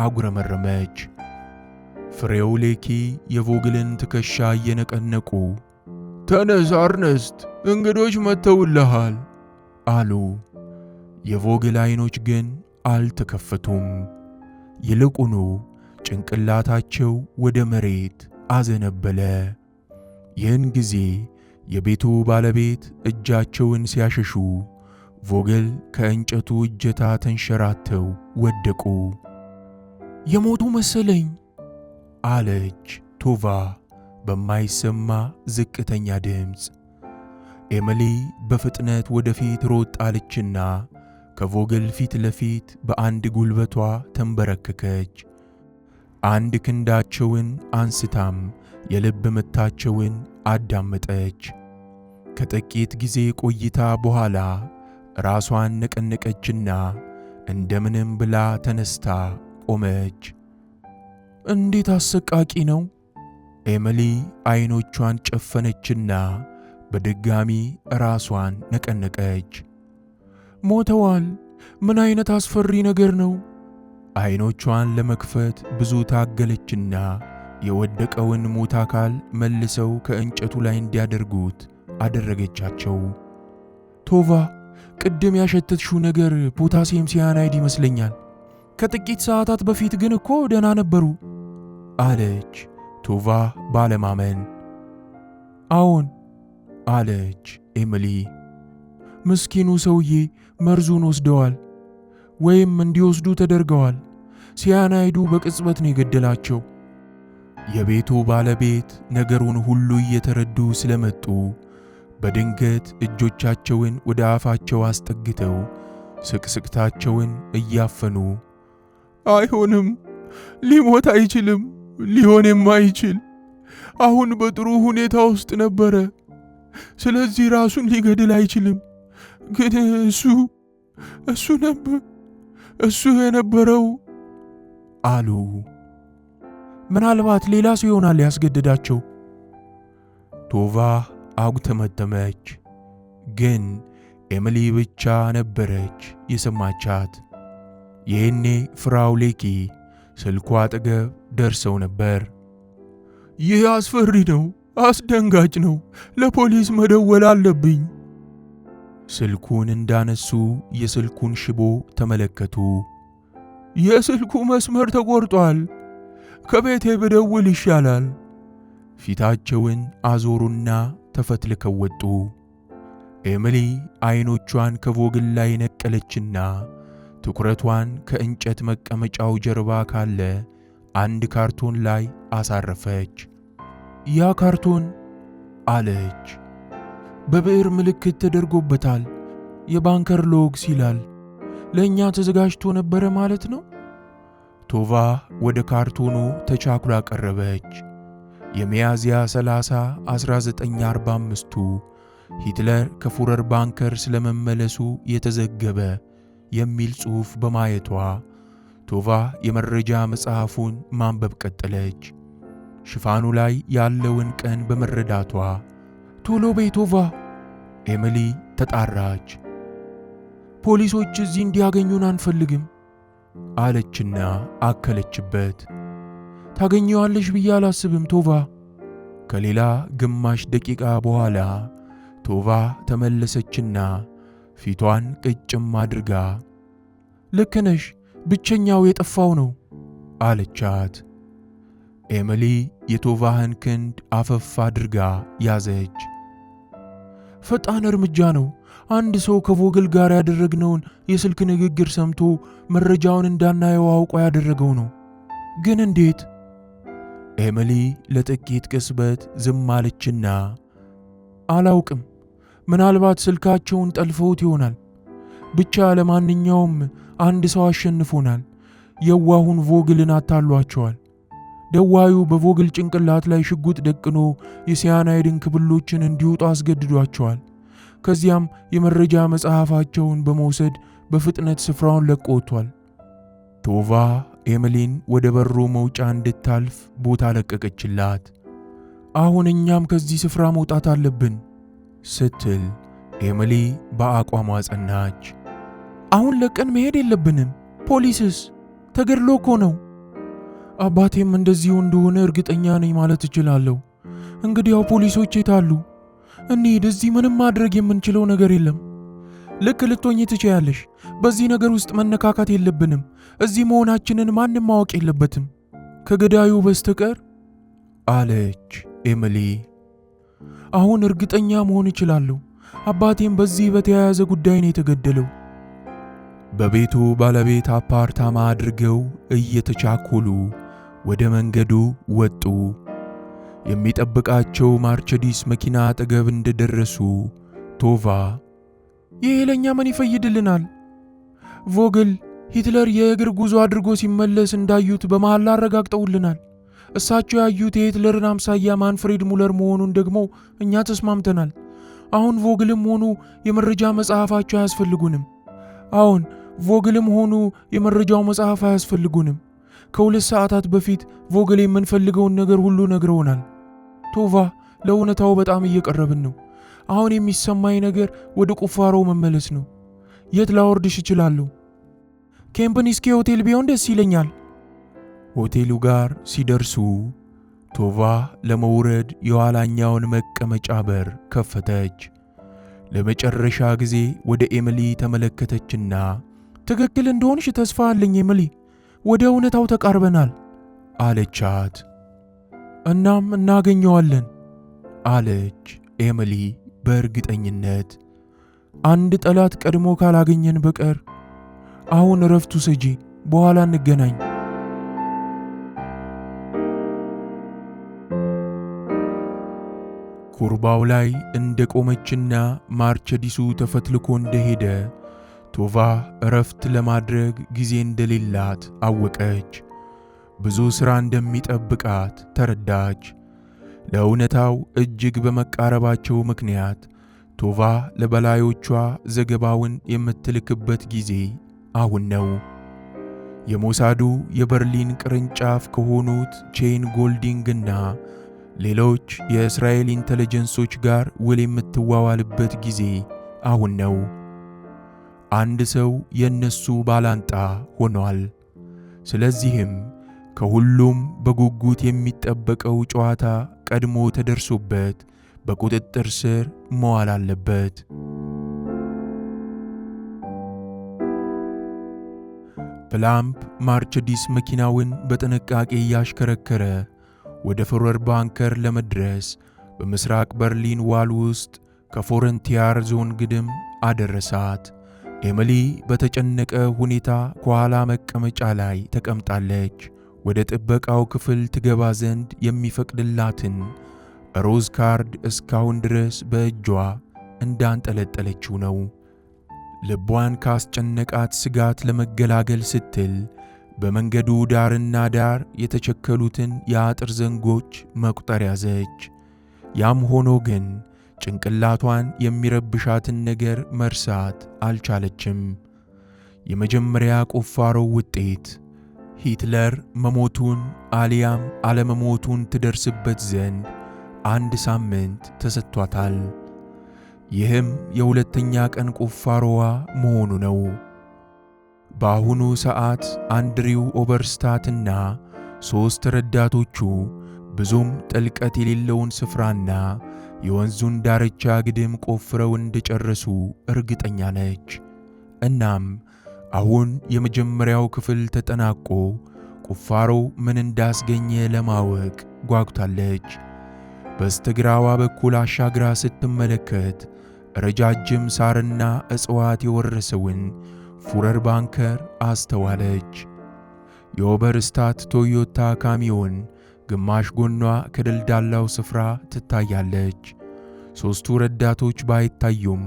አጉረመረመች። ፍሬው ሌኪ የቮግልን ትከሻ እየነቀነቁ ተነስ አርነስት፣ እንግዶች መጥተውልሃል አሉ። የቮግል ዓይኖች ግን አልተከፈቱም። ይልቁኑ ጭንቅላታቸው ወደ መሬት አዘነበለ። ይህን ጊዜ የቤቱ ባለቤት እጃቸውን ሲያሸሹ ቮግል ከእንጨቱ እጀታ ተንሸራተው ወደቁ። የሞቱ መሰለኝ አለች ቶቫ በማይሰማ ዝቅተኛ ድምፅ። ኤሚሊ በፍጥነት ወደፊት ሮጥ አለችና ከቮግል ፊት ለፊት በአንድ ጉልበቷ ተንበረከከች። አንድ ክንዳቸውን አንስታም የልብ ምታቸውን አዳመጠች። ከጥቂት ጊዜ ቆይታ በኋላ ራሷን ነቀነቀችና እንደምንም ብላ ተነስታ ቆመች። እንዴት አሰቃቂ ነው! ኤሚሊ ዓይኖቿን ጨፈነችና በድጋሚ ራሷን ነቀነቀች። ሞተዋል! ምን አይነት አስፈሪ ነገር ነው! ዓይኖቿን ለመክፈት ብዙ ታገለችና የወደቀውን ሙት አካል መልሰው ከእንጨቱ ላይ እንዲያደርጉት አደረገቻቸው። ቶቫ፣ ቅድም ያሸተትሽው ነገር ፖታሲየም ሲያናይድ ይመስለኛል። ከጥቂት ሰዓታት በፊት ግን እኮ ደህና ነበሩ አለች ቶቫ ባለማመን። አዎን አለች ኤሚሊ። ምስኪኑ ሰውዬ መርዙን ወስደዋል ወይም እንዲወስዱ ተደርገዋል። ሲያናይዱ በቅጽበት ነው የገደላቸው። የቤቱ ባለቤት ነገሩን ሁሉ እየተረዱ ስለመጡ በድንገት እጆቻቸውን ወደ አፋቸው አስጠግተው ስቅስቅታቸውን እያፈኑ አይሆንም፣ ሊሞት አይችልም፣ ሊሆን የማይችል አሁን በጥሩ ሁኔታ ውስጥ ነበረ። ስለዚህ ራሱን ሊገድል አይችልም። ግን እሱ የነበረው አሉ። ምናልባት ሌላ ሰው ይሆናል ያስገደዳቸው። ቶቫ አጉተመተመች። ግን ኤሚሊ ብቻ ነበረች የሰማቻት። ይህኔ ፍራው ሌኪ ስልኳ አጠገብ ደርሰው ነበር። ይህ አስፈሪ ነው፣ አስደንጋጭ ነው፣ ለፖሊስ መደወል አለብኝ። ስልኩን እንዳነሱ የስልኩን ሽቦ ተመለከቱ። የስልኩ መስመር ተቆርጧል፣ ከቤቴ ብደውል ይሻላል። ፊታቸውን አዞሩና ተፈትልከው ወጡ። ኤሚሊ ዓይኖቿን ከቮግል ላይ ነቀለችና ትኩረቷን ከእንጨት መቀመጫው ጀርባ ካለ አንድ ካርቶን ላይ አሳረፈች። ያ ካርቶን አለች፣ በብዕር ምልክት ተደርጎበታል። የባንከር ሎግስ ይላል። ለእኛ ተዘጋጅቶ ነበረ ማለት ነው። ቶቫ ወደ ካርቶኑ ተቻኩላ ቀረበች። የሚያዝያ 30 1945ቱ ሂትለር ከፉረር ባንከር ስለመመለሱ የተዘገበ የሚል ጽሑፍ በማየቷ ቶቫ የመረጃ መጽሐፉን ማንበብ ቀጠለች። ሽፋኑ ላይ ያለውን ቀን በመረዳቷ ቶሎ በይ ቶቫ፣ ኤሚሊ ተጣራች። ፖሊሶች እዚህ እንዲያገኙን አንፈልግም አለችና አከለችበት። ታገኘዋለሽ ብዬ አላስብም ቶቫ። ከሌላ ግማሽ ደቂቃ በኋላ ቶቫ ተመለሰችና ፊቷን ቅጭም አድርጋ ልክ ነሽ፣ ብቸኛው የጠፋው ነው አለቻት። ኤሚሊ የቶቫህን ክንድ አፈፍ አድርጋ ያዘች። ፈጣን እርምጃ ነው። አንድ ሰው ከቮግል ጋር ያደረግነውን የስልክ ንግግር ሰምቶ መረጃውን እንዳናየው አውቆ ያደረገው ነው። ግን እንዴት? ኤሚሊ ለጥቂት ቅጽበት ዝም አለችና አላውቅም፣ ምናልባት ስልካቸውን ጠልፈውት ይሆናል። ብቻ ለማንኛውም አንድ ሰው አሸንፎናል። የዋሁን ቮግልን አታሏቸዋል። ደዋዩ በቮግል ጭንቅላት ላይ ሽጉጥ ደቅኖ የሲያናይድን ክብሎችን እንዲወጡ አስገድዷቸዋል። ከዚያም የመረጃ መጽሐፋቸውን በመውሰድ በፍጥነት ስፍራውን ለቆ ወጥቷል። ቶቫ ኤሚሊን ወደ በሩ መውጫ እንድታልፍ ቦታ ለቀቀችላት። አሁን እኛም ከዚህ ስፍራ መውጣት አለብን ስትል ኤሚሊ በአቋሟ ጸናች። አሁን ለቀን መሄድ የለብንም። ፖሊስስ ተገድሎ እኮ ነው። አባቴም እንደዚሁ እንደሆነ እርግጠኛ ነኝ ማለት እችላለሁ። እንግዲያው ፖሊሶች የታሉ? እንሂድ። እዚህ ምንም ማድረግ የምንችለው ነገር የለም። ልክ ልትሆኚ ትችያለሽ። በዚህ ነገር ውስጥ መነካካት የለብንም። እዚህ መሆናችንን ማንም ማወቅ የለበትም ከገዳዩ በስተቀር አለች ኤሚሊ። አሁን እርግጠኛ መሆን እችላለሁ። አባቴም በዚህ በተያያዘ ጉዳይ ነው የተገደለው። በቤቱ ባለቤት አፓርታማ አድርገው እየተቻኮሉ ወደ መንገዱ ወጡ። የሚጠብቃቸው ማርቸዲስ መኪና አጠገብ እንደደረሱ ቶቫ ይሄ ለኛ ምን ይፈይድልናል? ቮግል ሂትለር የእግር ጉዞ አድርጎ ሲመለስ እንዳዩት በመሐላ አረጋግጠውልናል። እሳቸው ያዩት የሂትለርን አምሳያ ማንፍሬድ ሙለር መሆኑን ደግሞ እኛ ተስማምተናል። አሁን ቮግልም ሆኑ የመረጃ መጽሐፋቸው አያስፈልጉንም። አሁን ቮግልም ሆኑ የመረጃው መጽሐፍ አያስፈልጉንም። ከ2 ሰዓታት በፊት ቮግል የምንፈልገውን ነገር ሁሉ ነግረውናል። ቶቫ ለእውነታው በጣም እየቀረብን ነው። አሁን የሚሰማኝ ነገር ወደ ቁፋሮው መመለስ ነው። የት ላወርድሽ እችላለሁ? ኬምፕኒስኪ ሆቴል ቢሆን ደስ ይለኛል። ሆቴሉ ጋር ሲደርሱ ቶቫ ለመውረድ የኋላኛውን መቀመጫ በር ከፈተች። ለመጨረሻ ጊዜ ወደ ኤሚሊ ተመለከተችና ትክክል እንደሆንሽ ተስፋ አለኝ ኤሚሊ፣ ወደ እውነታው ተቃርበናል አለቻት። እናም እናገኘዋለን አለች ኤሚሊ በእርግጠኝነት። አንድ ጠላት ቀድሞ ካላገኘን በቀር አሁን እረፍቱ ሰጂ፣ በኋላ እንገናኝ። ኩርባው ላይ እንደቆመችና ማርቸዲሱ ተፈትልኮ እንደሄደ ቶቫ እረፍት ለማድረግ ጊዜ እንደሌላት አወቀች። ብዙ ሥራ እንደሚጠብቃት ተረዳች። ለእውነታው እጅግ በመቃረባቸው ምክንያት ቶቫ ለበላዮቿ ዘገባውን የምትልክበት ጊዜ አሁን ነው። የሞሳዱ የበርሊን ቅርንጫፍ ከሆኑት ቼን ጎልዲንግና ሌሎች የእስራኤል ኢንተለጀንሶች ጋር ውል የምትዋዋልበት ጊዜ አሁን ነው። አንድ ሰው የነሱ ባላንጣ ሆኗል። ስለዚህም ከሁሉም በጉጉት የሚጠበቀው ጨዋታ ቀድሞ ተደርሶበት በቁጥጥር ስር መዋል አለበት። ፕላምፕ ማርቸዲስ መኪናውን በጥንቃቄ እያሽከረከረ ወደ ፎረር ባንከር ለመድረስ በምስራቅ በርሊን ዋል ውስጥ ከፎረንቲያር ዞን ግድም አደረሳት። ኤሚሊ በተጨነቀ ሁኔታ ከኋላ መቀመጫ ላይ ተቀምጣለች። ወደ ጥበቃው ክፍል ትገባ ዘንድ የሚፈቅድላትን ሮዝ ካርድ እስካሁን ድረስ በእጇ እንዳንጠለጠለችው ነው። ልቧን ካስጨነቃት ስጋት ለመገላገል ስትል በመንገዱ ዳርና ዳር የተቸከሉትን የአጥር ዘንጎች መቁጠር ያዘች። ያም ሆኖ ግን ጭንቅላቷን የሚረብሻትን ነገር መርሳት አልቻለችም። የመጀመሪያ ቁፋሮው ውጤት ሂትለር መሞቱን አሊያም አለመሞቱን ትደርስበት ዘንድ 1 ሳምንት ተሰጥቷታል። ይህም የሁለተኛ ቀን ቁፋሮዋ መሆኑ ነው። በአሁኑ ሰዓት አንድሪው ኦበርስታትና 3 ረዳቶቹ ብዙም ጥልቀት የሌለውን ስፍራና የወንዙን ዳርቻ ግድም ቆፍረው እንደጨረሱ እርግጠኛ ነች። እናም አሁን የመጀመሪያው ክፍል ተጠናቆ ቁፋሮው ምን እንዳስገኘ ለማወቅ ጓጉታለች። በስተግራዋ በኩል አሻግራ ስትመለከት ረጃጅም ሳርና እጽዋት የወረሰውን ፉረር ባንከር አስተዋለች። የኦበርስታት ቶዮታ ካሚዮን ግማሽ ጎኗ ከደልዳላው ስፍራ ትታያለች። 3ቱ ረዳቶች ባይታዩም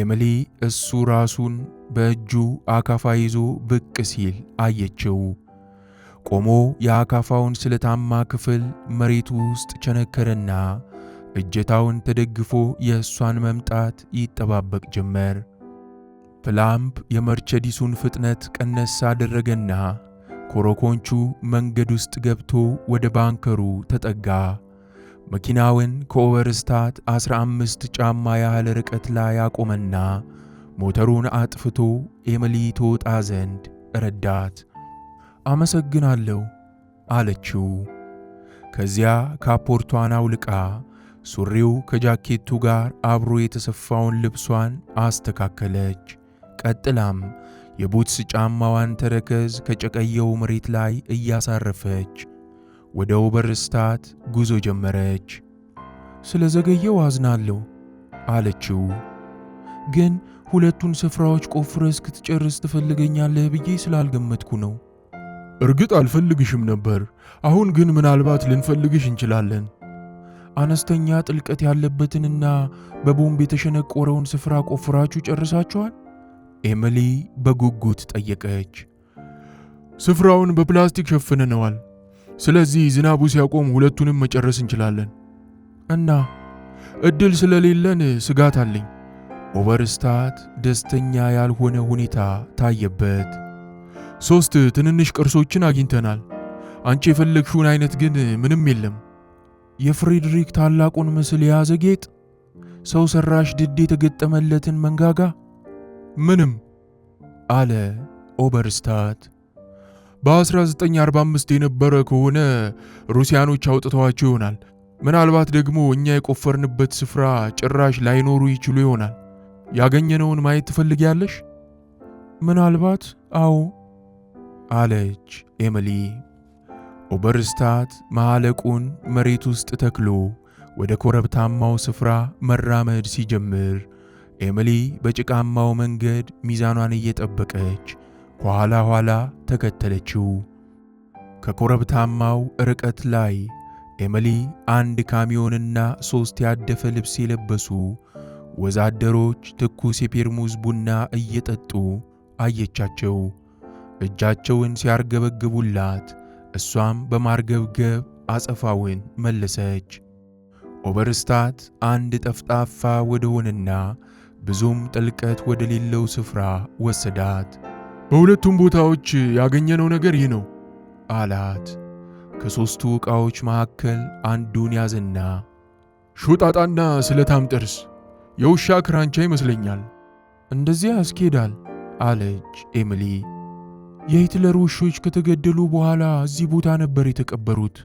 ኤሚሊ እሱ ራሱን በእጁ አካፋ ይዞ ብቅ ሲል አየችው። ቆሞ የአካፋውን ስለታማ ክፍል መሬቱ ውስጥ ቸነከረና እጀታውን ተደግፎ የእሷን መምጣት ይጠባበቅ ጀመር። ፕላምፕ የመርቸዲሱን ፍጥነት ቀነስ አደረገና ኮረኮንቹ መንገድ ውስጥ ገብቶ ወደ ባንከሩ ተጠጋ። መኪናውን ከኦቨርስታት 15 ጫማ ያህል ርቀት ላይ አቆመና ሞተሩን አጥፍቶ ኤሚሊ ትወጣ ዘንድ ረዳት። አመሰግናለሁ አለችው። ከዚያ ካፖርቷን አውልቃ ሱሪው ከጃኬቱ ጋር አብሮ የተሰፋውን ልብሷን አስተካከለች። ቀጥላም የቡትስ ጫማዋን ተረከዝ ከጨቀየው መሬት ላይ እያሳረፈች ወደ ኦቨርስታት ጉዞ ጀመረች። ስለዘገየው አዝናለሁ አለችው። ግን ሁለቱን ስፍራዎች ቆፍረህ እስክትጨርስ ትፈልገኛለህ ብዬ ስላልገመትኩ ነው። እርግጥ አልፈልግሽም ነበር። አሁን ግን ምናልባት ልንፈልግሽ እንችላለን። አነስተኛ ጥልቀት ያለበትንና በቦምብ የተሸነቆረውን ስፍራ ቆፍራችሁ ጨርሳችኋል? ኤሚሊ በጉጉት ጠየቀች። ስፍራውን በፕላስቲክ ሸፍነነዋል። ስለዚህ ዝናቡ ሲያቆም ሁለቱንም መጨረስ እንችላለን። እና እድል ስለሌለን ስጋት አለኝ። ኦቨርስታት ደስተኛ ያልሆነ ሁኔታ ታየበት። 3 ትንንሽ ቅርሶችን አግኝተናል። አንቺ የፈለግሽውን አይነት ግን ምንም የለም። የፍሬድሪክ ታላቁን ምስል የያዘ ጌጥ፣ ሰው ሰራሽ ድድ የተገጠመለትን መንጋጋ፣ ምንም አለ ኦቨርስታት። በ1945 የነበረ ከሆነ ሩሲያኖች አውጥተዋቸው ይሆናል። ምናልባት ደግሞ እኛ የቆፈርንበት ስፍራ ጭራሽ ላይኖሩ ይችሉ ይሆናል። ያገኘነውን ማየት ትፈልጊያለሽ? ምናልባት አዎ አለች ኤሚሊ። ኦቨርስታት መሐለቁን መሬት ውስጥ ተክሎ ወደ ኮረብታማው ስፍራ መራመድ ሲጀምር ኤሚሊ በጭቃማው መንገድ ሚዛኗን እየጠበቀች ከኋላ ኋላ ተከተለችው። ከኮረብታማው ርቀት ላይ ኤሚሊ አንድ ካሚዮንና 3 ያደፈ ልብስ የለበሱ ወዛደሮች ትኩስ የፔርሙዝ ቡና እየጠጡ አየቻቸው። እጃቸውን ሲያርገበግቡላት እሷም በማርገብገብ አጸፋውን መለሰች። ኦቨርስታት አንድ ጠፍጣፋ ወደሆነና ብዙም ጥልቀት ወደ ሌለው ስፍራ ወሰዳት። በሁለቱም ቦታዎች ያገኘነው ነገር ይህ ነው አላት። ከሦስቱ ዕቃዎች መካከል አንዱን ያዘና ሾጣጣና ስለታም ጥርስ፣ የውሻ ክራንቻ ይመስለኛል። እንደዚያ ያስኬዳል አለች ኤሚሊ። የሂትለር ውሾች ከተገደሉ በኋላ እዚህ ቦታ ነበር የተቀበሩት።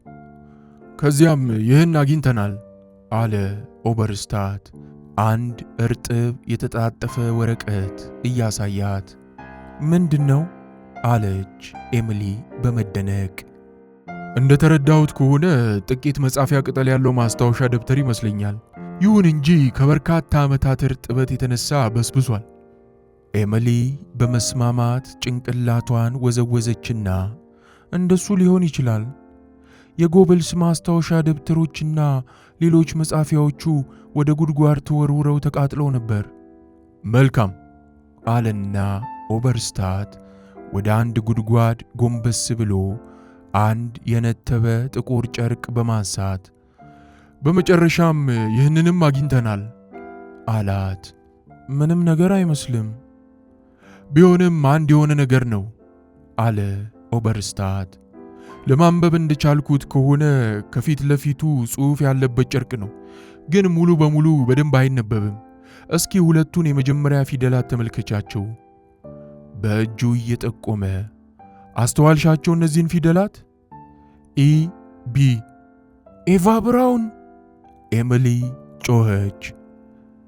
ከዚያም ይህን አግኝተናል አለ ኦቨርስታት አንድ እርጥብ የተጣጠፈ ወረቀት እያሳያት። ምንድነው? አለች ኤሚሊ በመደነቅ። እንደተረዳሁት ከሆነ ጥቂት መጻፊያ ቅጠል ያለው ማስታወሻ ደብተር ይመስለኛል። ይሁን እንጂ ከበርካታ ዓመታት እርጥበት የተነሳ በስብሷል። ኤሚሊ በመስማማት ጭንቅላቷን ወዘወዘችና እንደሱ ሊሆን ይችላል። የጎበልስ ማስታወሻ ደብተሮችና ሌሎች መጻፊያዎቹ ወደ ጉድጓድ ተወርውረው ተቃጥለው ነበር። መልካም አለና ኦቨርስታት ወደ አንድ ጉድጓድ ጎንበስ ብሎ አንድ የነተበ ጥቁር ጨርቅ በማንሳት በመጨረሻም ይህንንም አግኝተናል አላት። ምንም ነገር አይመስልም። ቢሆንም አንድ የሆነ ነገር ነው አለ ኦቨርስታት። ለማንበብ እንደቻልኩት ከሆነ ከፊት ለፊቱ ጽሑፍ ያለበት ጨርቅ ነው፣ ግን ሙሉ በሙሉ በደንብ አይነበብም። እስኪ ሁለቱን የመጀመሪያ ፊደላት ተመልከቻቸው። በእጁ እየጠቆመ አስተዋልሻቸው? እነዚህን ፊደላት ኢ ቢ። ኤቫ ብራውን! ኤሚሊ ጮኸች።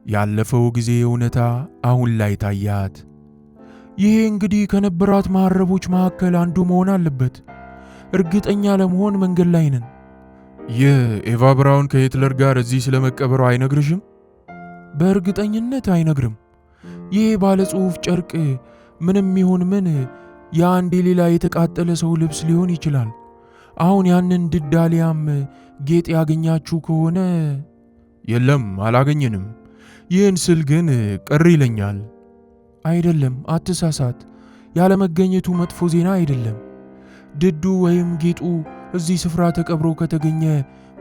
ያለፈው ጊዜ እውነታ አሁን ላይ ታያት። ይሄ እንግዲህ ከነበራት መሐረቦች መካከል አንዱ መሆን አለበት። እርግጠኛ ለመሆን መንገድ ላይ ነን። ይህ ኤቫ ብራውን ከሂትለር ጋር እዚህ ስለመቀበሩ አይነግርሽም? በእርግጠኝነት አይነግርም። ይህ ባለ ጽሑፍ ጨርቅ ምንም ይሁን ምን የአንድ ሌላ የተቃጠለ ሰው ልብስ ሊሆን ይችላል። አሁን ያንን ድዳሊያም ጌጥ ያገኛችሁ ከሆነ? የለም፣ አላገኘንም። ይህን ስል ግን ቅር ይለኛል አይደለም፣ አትሳሳት። ያለመገኘቱ መጥፎ ዜና አይደለም። ድዱ ወይም ጌጡ እዚህ ስፍራ ተቀብሮ ከተገኘ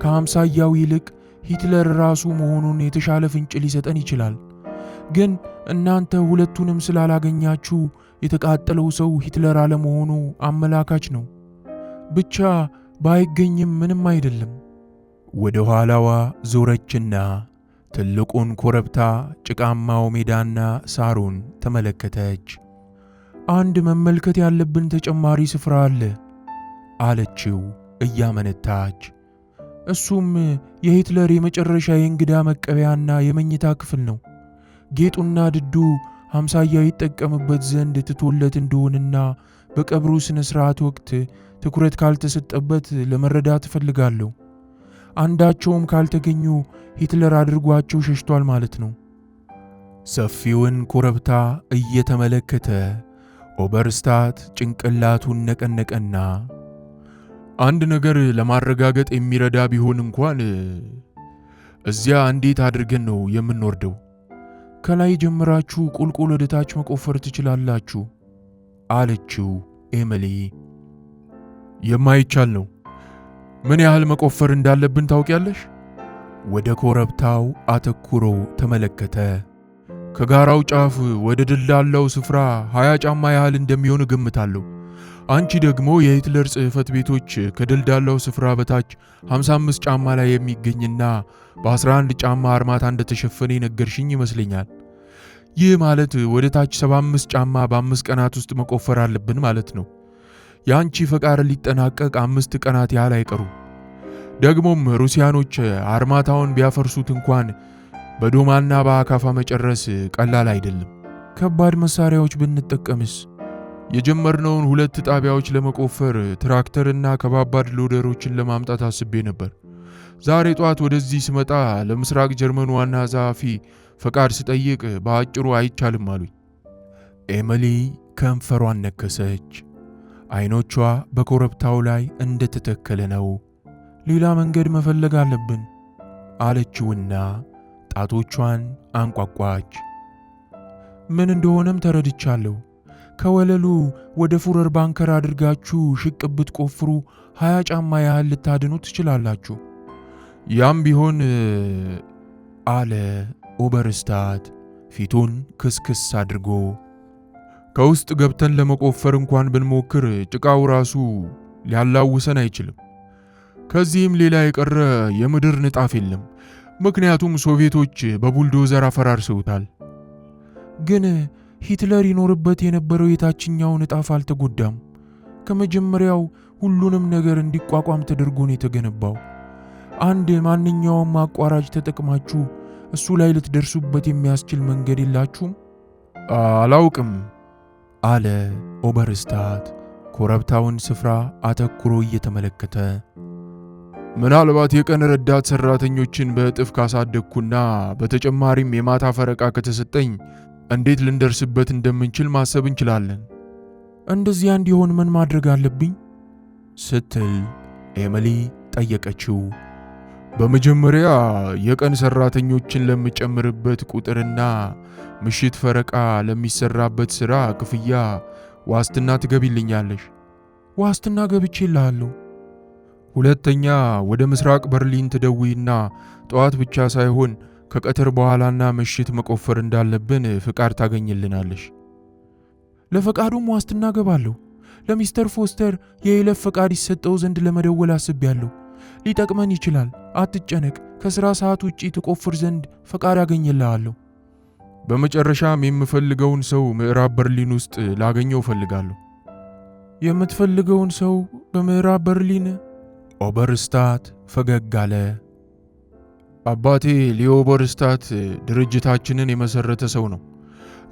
ከአምሳያው ይልቅ ሂትለር ራሱ መሆኑን የተሻለ ፍንጭ ሊሰጠን ይችላል። ግን እናንተ ሁለቱንም ስላላገኛችሁ የተቃጠለው ሰው ሂትለር አለመሆኑ አመላካች ነው። ብቻ ባይገኝም ምንም አይደለም። ወደ ኋላዋ ዞረችና ትልቁን ኮረብታ፣ ጭቃማው ሜዳና ሳሩን ተመለከተች። አንድ መመልከት ያለብን ተጨማሪ ስፍራ አለ አለችው እያመነታች። እሱም የሂትለር የመጨረሻ የእንግዳ መቀበያና የመኝታ ክፍል ነው። ጌጡና ድዱ አምሳያው ይጠቀምበት ዘንድ ትቶለት እንደሆነና በቀብሩ ስነ ስርዓት ወቅት ትኩረት ካልተሰጠበት ለመረዳት እፈልጋለሁ። አንዳቸውም ካልተገኙ ሂትለር አድርጓቸው ሸሽቷል ማለት ነው። ሰፊውን ኮረብታ እየተመለከተ ኦበርስታት ጭንቅላቱን ነቀነቀና አንድ ነገር ለማረጋገጥ የሚረዳ ቢሆን እንኳን እዚያ እንዴት አድርገን ነው የምንወርደው? ከላይ ጀምራችሁ ቁልቁል ወደ ታች መቆፈር ትችላላችሁ አለችው ኤሚሊ። የማይቻል ነው። ምን ያህል መቆፈር እንዳለብን ታውቂያለሽ? ወደ ኮረብታው አተኩሮ ተመለከተ። ከጋራው ጫፍ ወደ ድልዳላው ስፍራ 20 ጫማ ያህል እንደሚሆን እገምታለሁ። አንቺ ደግሞ የሂትለር ጽሕፈት ቤቶች ከድልዳላው ስፍራ በታች 55 ጫማ ላይ የሚገኝና በ11 ጫማ አርማታ እንደተሸፈነ የነገርሽኝ ይመስለኛል። ይህ ማለት ወደ ታች 75 ጫማ በ5 ቀናት ውስጥ መቆፈር አለብን ማለት ነው። የአንቺ ፈቃድ ሊጠናቀቅ 5 ቀናት ያህል አይቀሩም። ደግሞም ሩሲያኖች አርማታውን ቢያፈርሱት እንኳን በዶማና በአካፋ መጨረስ ቀላል አይደለም። ከባድ መሳሪያዎች ብንጠቀምስ? የጀመርነውን 2 ጣቢያዎች ለመቆፈር ትራክተርና ከባባድ ሎደሮችን ለማምጣት አስቤ ነበር። ዛሬ ጧት ወደዚህ ስመጣ ለምስራቅ ጀርመን ዋና ጸሐፊ ፈቃድ ስጠይቅ በአጭሩ አይቻልም አሉኝ። ኤሚሊ ከንፈሯን ነከሰች። አይኖቿ በኮረብታው ላይ እንደተተከለ ነው። ሌላ መንገድ መፈለግ አለብን አለችውና ጣቶቿን አንቋቋች። ምን እንደሆነም ተረድቻለሁ። ከወለሉ ወደ ፉረር ባንከር አድርጋችሁ ሽቅብ ብትቆፍሩ 20 ጫማ ያህል ልታድኑ ትችላላችሁ። ያም ቢሆን አለ ኦበርስታት ፊቱን ክስክስ አድርጎ፣ ከውስጥ ገብተን ለመቆፈር እንኳን ብንሞክር ጭቃው ራሱ ሊያላውሰን አይችልም። ከዚህም ሌላ የቀረ የምድር ንጣፍ የለም፣ ምክንያቱም ሶቪየቶች በቡልዶዘር አፈራርሰውታል። ግን ሂትለር ይኖርበት የነበረው የታችኛው ንጣፍ አልተጎዳም። ከመጀመሪያው ሁሉንም ነገር እንዲቋቋም ተደርጎ ነው የተገነባው። አንድ ማንኛውም አቋራጭ ተጠቅማችሁ እሱ ላይ ልትደርሱበት የሚያስችል መንገድ የላችሁም? አላውቅም አለ ኦበርስታት ኮረብታውን ስፍራ አተኩሮ እየተመለከተ። ምናልባት የቀን ረዳት ሰራተኞችን በእጥፍ ካሳደግኩና በተጨማሪም የማታ ፈረቃ ከተሰጠኝ እንዴት ልንደርስበት እንደምንችል ማሰብ እንችላለን። እንደዚያ እንዲሆን ምን ማድረግ አለብኝ? ስትል ኤሚሊ ጠየቀችው። በመጀመሪያ የቀን ሰራተኞችን ለምጨምርበት ቁጥርና ምሽት ፈረቃ ለሚሰራበት ሥራ ክፍያ ዋስትና ትገቢልኛለሽ። ዋስትና ገብቼልሃለሁ። ሁለተኛ ወደ ምስራቅ በርሊን ትደውይና ጠዋት ብቻ ሳይሆን ከቀትር በኋላና ምሽት መቆፈር እንዳለብን ፍቃድ ታገኝልናለሽ። ለፈቃዱም ዋስትና ገባለሁ። ለሚስተር ፎስተር የይለፍ ፈቃድ ይሰጠው ዘንድ ለመደወል አስቤያለሁ። ሊጠቅመን ይችላል። አትጨነቅ። ከሥራ ሰዓት ውጪ ትቆፍር ዘንድ ፈቃድ አገኝልሃለሁ። በመጨረሻም የምፈልገውን ሰው ምዕራብ በርሊን ውስጥ ላገኘው እፈልጋለሁ። የምትፈልገውን ሰው በምዕራብ በርሊን? ኦበርስታት ፈገግ አለ። አባቴ ሊዮ ኦበርስታት ድርጅታችንን የመሰረተ ሰው ነው።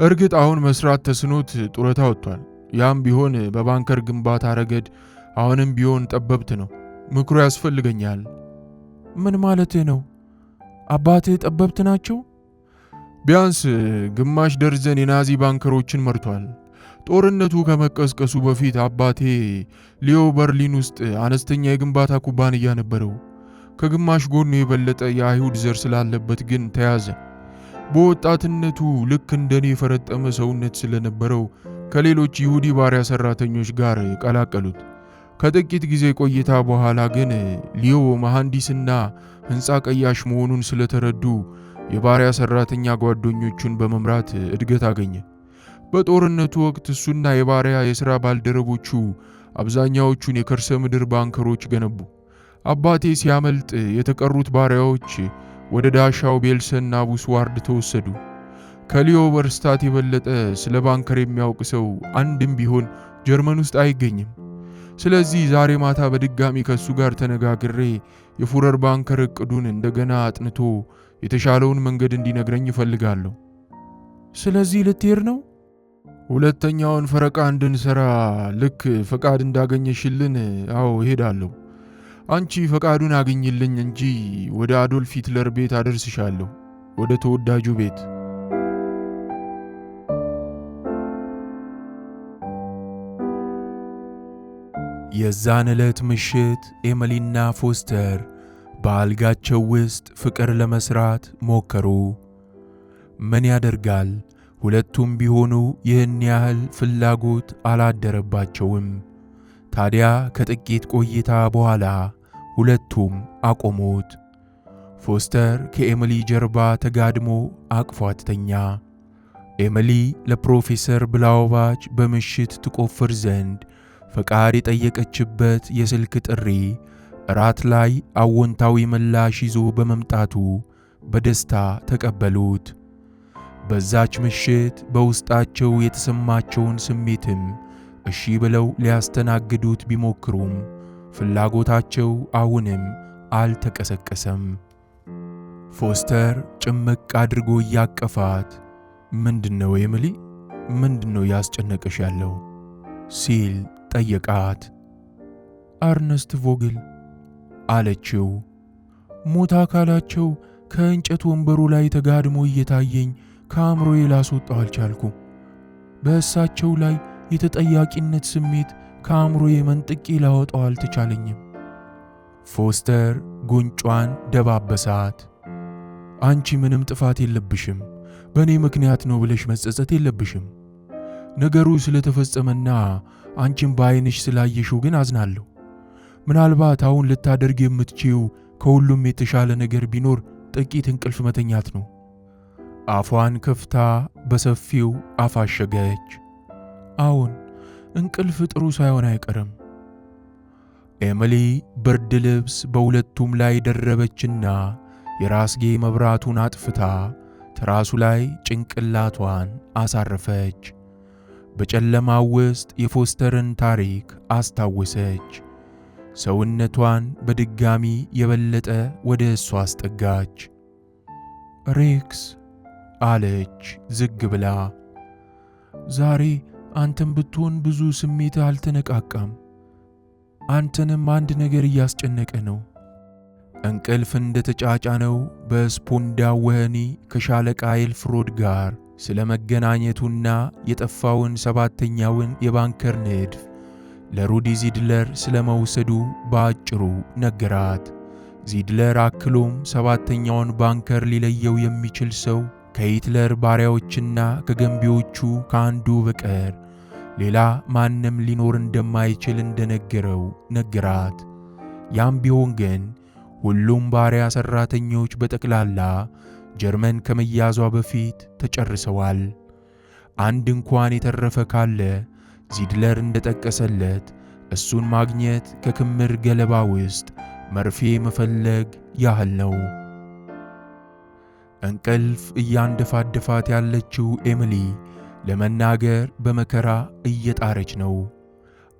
እርግጥ አሁን መስራት ተስኖት ጡረታ ወጥቷል። ያም ቢሆን በባንከር ግንባታ ረገድ አሁንም ቢሆን ጠበብት ነው። ምክሩ ያስፈልገኛል። ምን ማለትህ ነው? አባትህ ጠበብት ናቸው? ቢያንስ ግማሽ ደርዘን የናዚ ባንከሮችን መርቷል። ጦርነቱ ከመቀስቀሱ በፊት አባቴ ሊዮ በርሊን ውስጥ አነስተኛ የግንባታ ኩባንያ ነበረው። ከግማሽ ጎኑ የበለጠ የአይሁድ ዘር ስላለበት ግን ተያዘ። በወጣትነቱ ልክ እንደኔ የፈረጠመ ሰውነት ስለነበረው ከሌሎች ይሁዲ ባሪያ ሰራተኞች ጋር ቀላቀሉት። ከጥቂት ጊዜ ቆይታ በኋላ ግን ሊዮ መሐንዲስና ሕንፃ ቀያሽ መሆኑን ስለተረዱ የባሪያ ሰራተኛ ጓደኞቹን በመምራት እድገት አገኘ። በጦርነቱ ወቅት እሱና የባሪያ የሥራ ባልደረቦቹ አብዛኛዎቹን የከርሰ ምድር ባንከሮች ገነቡ። አባቴ ሲያመልጥ የተቀሩት ባሪያዎች ወደ ዳሻው ቤልሰንና ቡስዋርድ ተወሰዱ። ከሊዮ በርስታት የበለጠ ስለ ባንከር የሚያውቅ ሰው አንድም ቢሆን ጀርመን ውስጥ አይገኝም። ስለዚህ ዛሬ ማታ በድጋሚ ከሱ ጋር ተነጋግሬ የፉረር ባንከር እቅዱን እንደገና አጥንቶ የተሻለውን መንገድ እንዲነግረኝ እፈልጋለሁ። ስለዚህ ልትሄድ ነው? ሁለተኛውን ፈረቃ እንድንሰራ ልክ ፈቃድ እንዳገኘሽልን፣ አዎ እሄዳለሁ። አንቺ ፈቃዱን አግኝልኝ እንጂ ወደ አዶልፍ ሂትለር ቤት አደርስሻለሁ፣ ወደ ተወዳጁ ቤት። የዛን ዕለት ምሽት ኤሚሊና ፎስተር በአልጋቸው ውስጥ ፍቅር ለመስራት ሞከሩ። ምን ያደርጋል፣ ሁለቱም ቢሆኑ ይህን ያህል ፍላጎት አላደረባቸውም። ታዲያ ከጥቂት ቆይታ በኋላ ሁለቱም አቆሙት። ፎስተር ከኤሚሊ ጀርባ ተጋድሞ አቅፏት ተኛ። ኤሚሊ ለፕሮፌሰር ብላውባች በምሽት ትቆፍር ዘንድ ፈቃድ የጠየቀችበት የስልክ ጥሪ እራት ላይ አዎንታዊ ምላሽ ይዞ በመምጣቱ በደስታ ተቀበሉት። በዛች ምሽት በውስጣቸው የተሰማቸውን ስሜትም እሺ ብለው ሊያስተናግዱት ቢሞክሩም ፍላጎታቸው አሁንም አልተቀሰቀሰም። ፎስተር ጭምቅ አድርጎ እያቀፋት ምንድነው ኤሚሊ፣ ምንድነው ያስጨነቀሽ ያለው ሲል ጠየቃት። አርነስት ቮግል አለችው። ሞት አካላቸው ከእንጨት ወንበሩ ላይ ተጋድሞ እየታየኝ ከአእምሮዬ ላስወጣው አልቻልኩም። በእሳቸው ላይ የተጠያቂነት ስሜት ከአእምሮዬ መንጥቄ ላወጣው አልተቻለኝም። ፎስተር ጉንጯን ደባበሳት። አንቺ ምንም ጥፋት የለብሽም፣ በእኔ ምክንያት ነው ብለሽ መጸጸት የለብሽም። ነገሩ ስለተፈጸመና አንቺም በዓይንሽ ስላየሽው ግን አዝናለሁ። ምናልባት አሁን ልታደርግ የምትችይው ከሁሉም የተሻለ ነገር ቢኖር ጥቂት እንቅልፍ መተኛት ነው። አፏን ከፍታ በሰፊው አፋሸገች። አዎን፣ እንቅልፍ ጥሩ ሳይሆን አይቀርም። ኤሚሊ ብርድ ልብስ በሁለቱም ላይ ደረበችና የራስጌ መብራቱን አጥፍታ ትራሱ ላይ ጭንቅላቷን አሳረፈች። በጨለማው ውስጥ የፎስተርን ታሪክ አስታወሰች። ሰውነቷን በድጋሚ የበለጠ ወደ እሷ አስጠጋች። ሬክስ አለች ዝግ ብላ፣ ዛሬ አንተም ብትሆን ብዙ ስሜት አልተነቃቃም። አንተንም አንድ ነገር እያስጨነቀ ነው። እንቅልፍ እንደተጫጫነው በስፖንዳ ወህኒ ከሻለቃ ኤልፍሮድ ጋር ስለ መገናኘቱና የጠፋውን ሰባተኛውን የባንከር ንድፍ ለሩዲ ዚድለር ስለ መውሰዱ በአጭሩ ነገራት። ዚድለር አክሎም ሰባተኛውን ባንከር ሊለየው የሚችል ሰው ከሂትለር ባሪያዎችና ከገንቢዎቹ ከአንዱ በቀር ሌላ ማንም ሊኖር እንደማይችል እንደነገረው ነገራት። ያም ቢሆን ግን ሁሉም ባሪያ ሰራተኞች በጠቅላላ ጀርመን ከመያዟ በፊት ተጨርሰዋል። አንድ እንኳን የተረፈ ካለ ዚድለር እንደጠቀሰለት እሱን ማግኘት ከክምር ገለባ ውስጥ መርፌ መፈለግ ያህል ነው። እንቅልፍ እያንደፋደፋት ያለችው ኤሚሊ ለመናገር በመከራ እየጣረች ነው።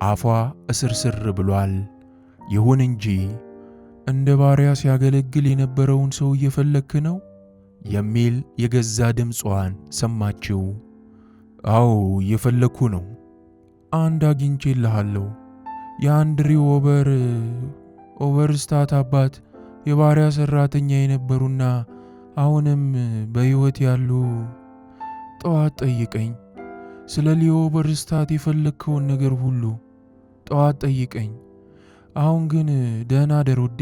አፏ እስርስር ብሏል። ይሁን እንጂ እንደ ባሪያ ሲያገለግል የነበረውን ሰው እየፈለክ ነው የሚል የገዛ ድምጿን ሰማችው። አዎ እየፈለኩ ነው። አንድ አግኝቼልሃለሁ። የአንድሪው ኦቨርስታት አባት የባሪያ ሰራተኛ የነበሩና አሁንም በሕይወት ያሉ። ጠዋት ጠይቀኝ። ስለ ሊዮ ኦቨርስታት የፈለግከውን ነገር ሁሉ ጠዋት ጠይቀኝ። አሁን ግን ደህና ደር ውዴ።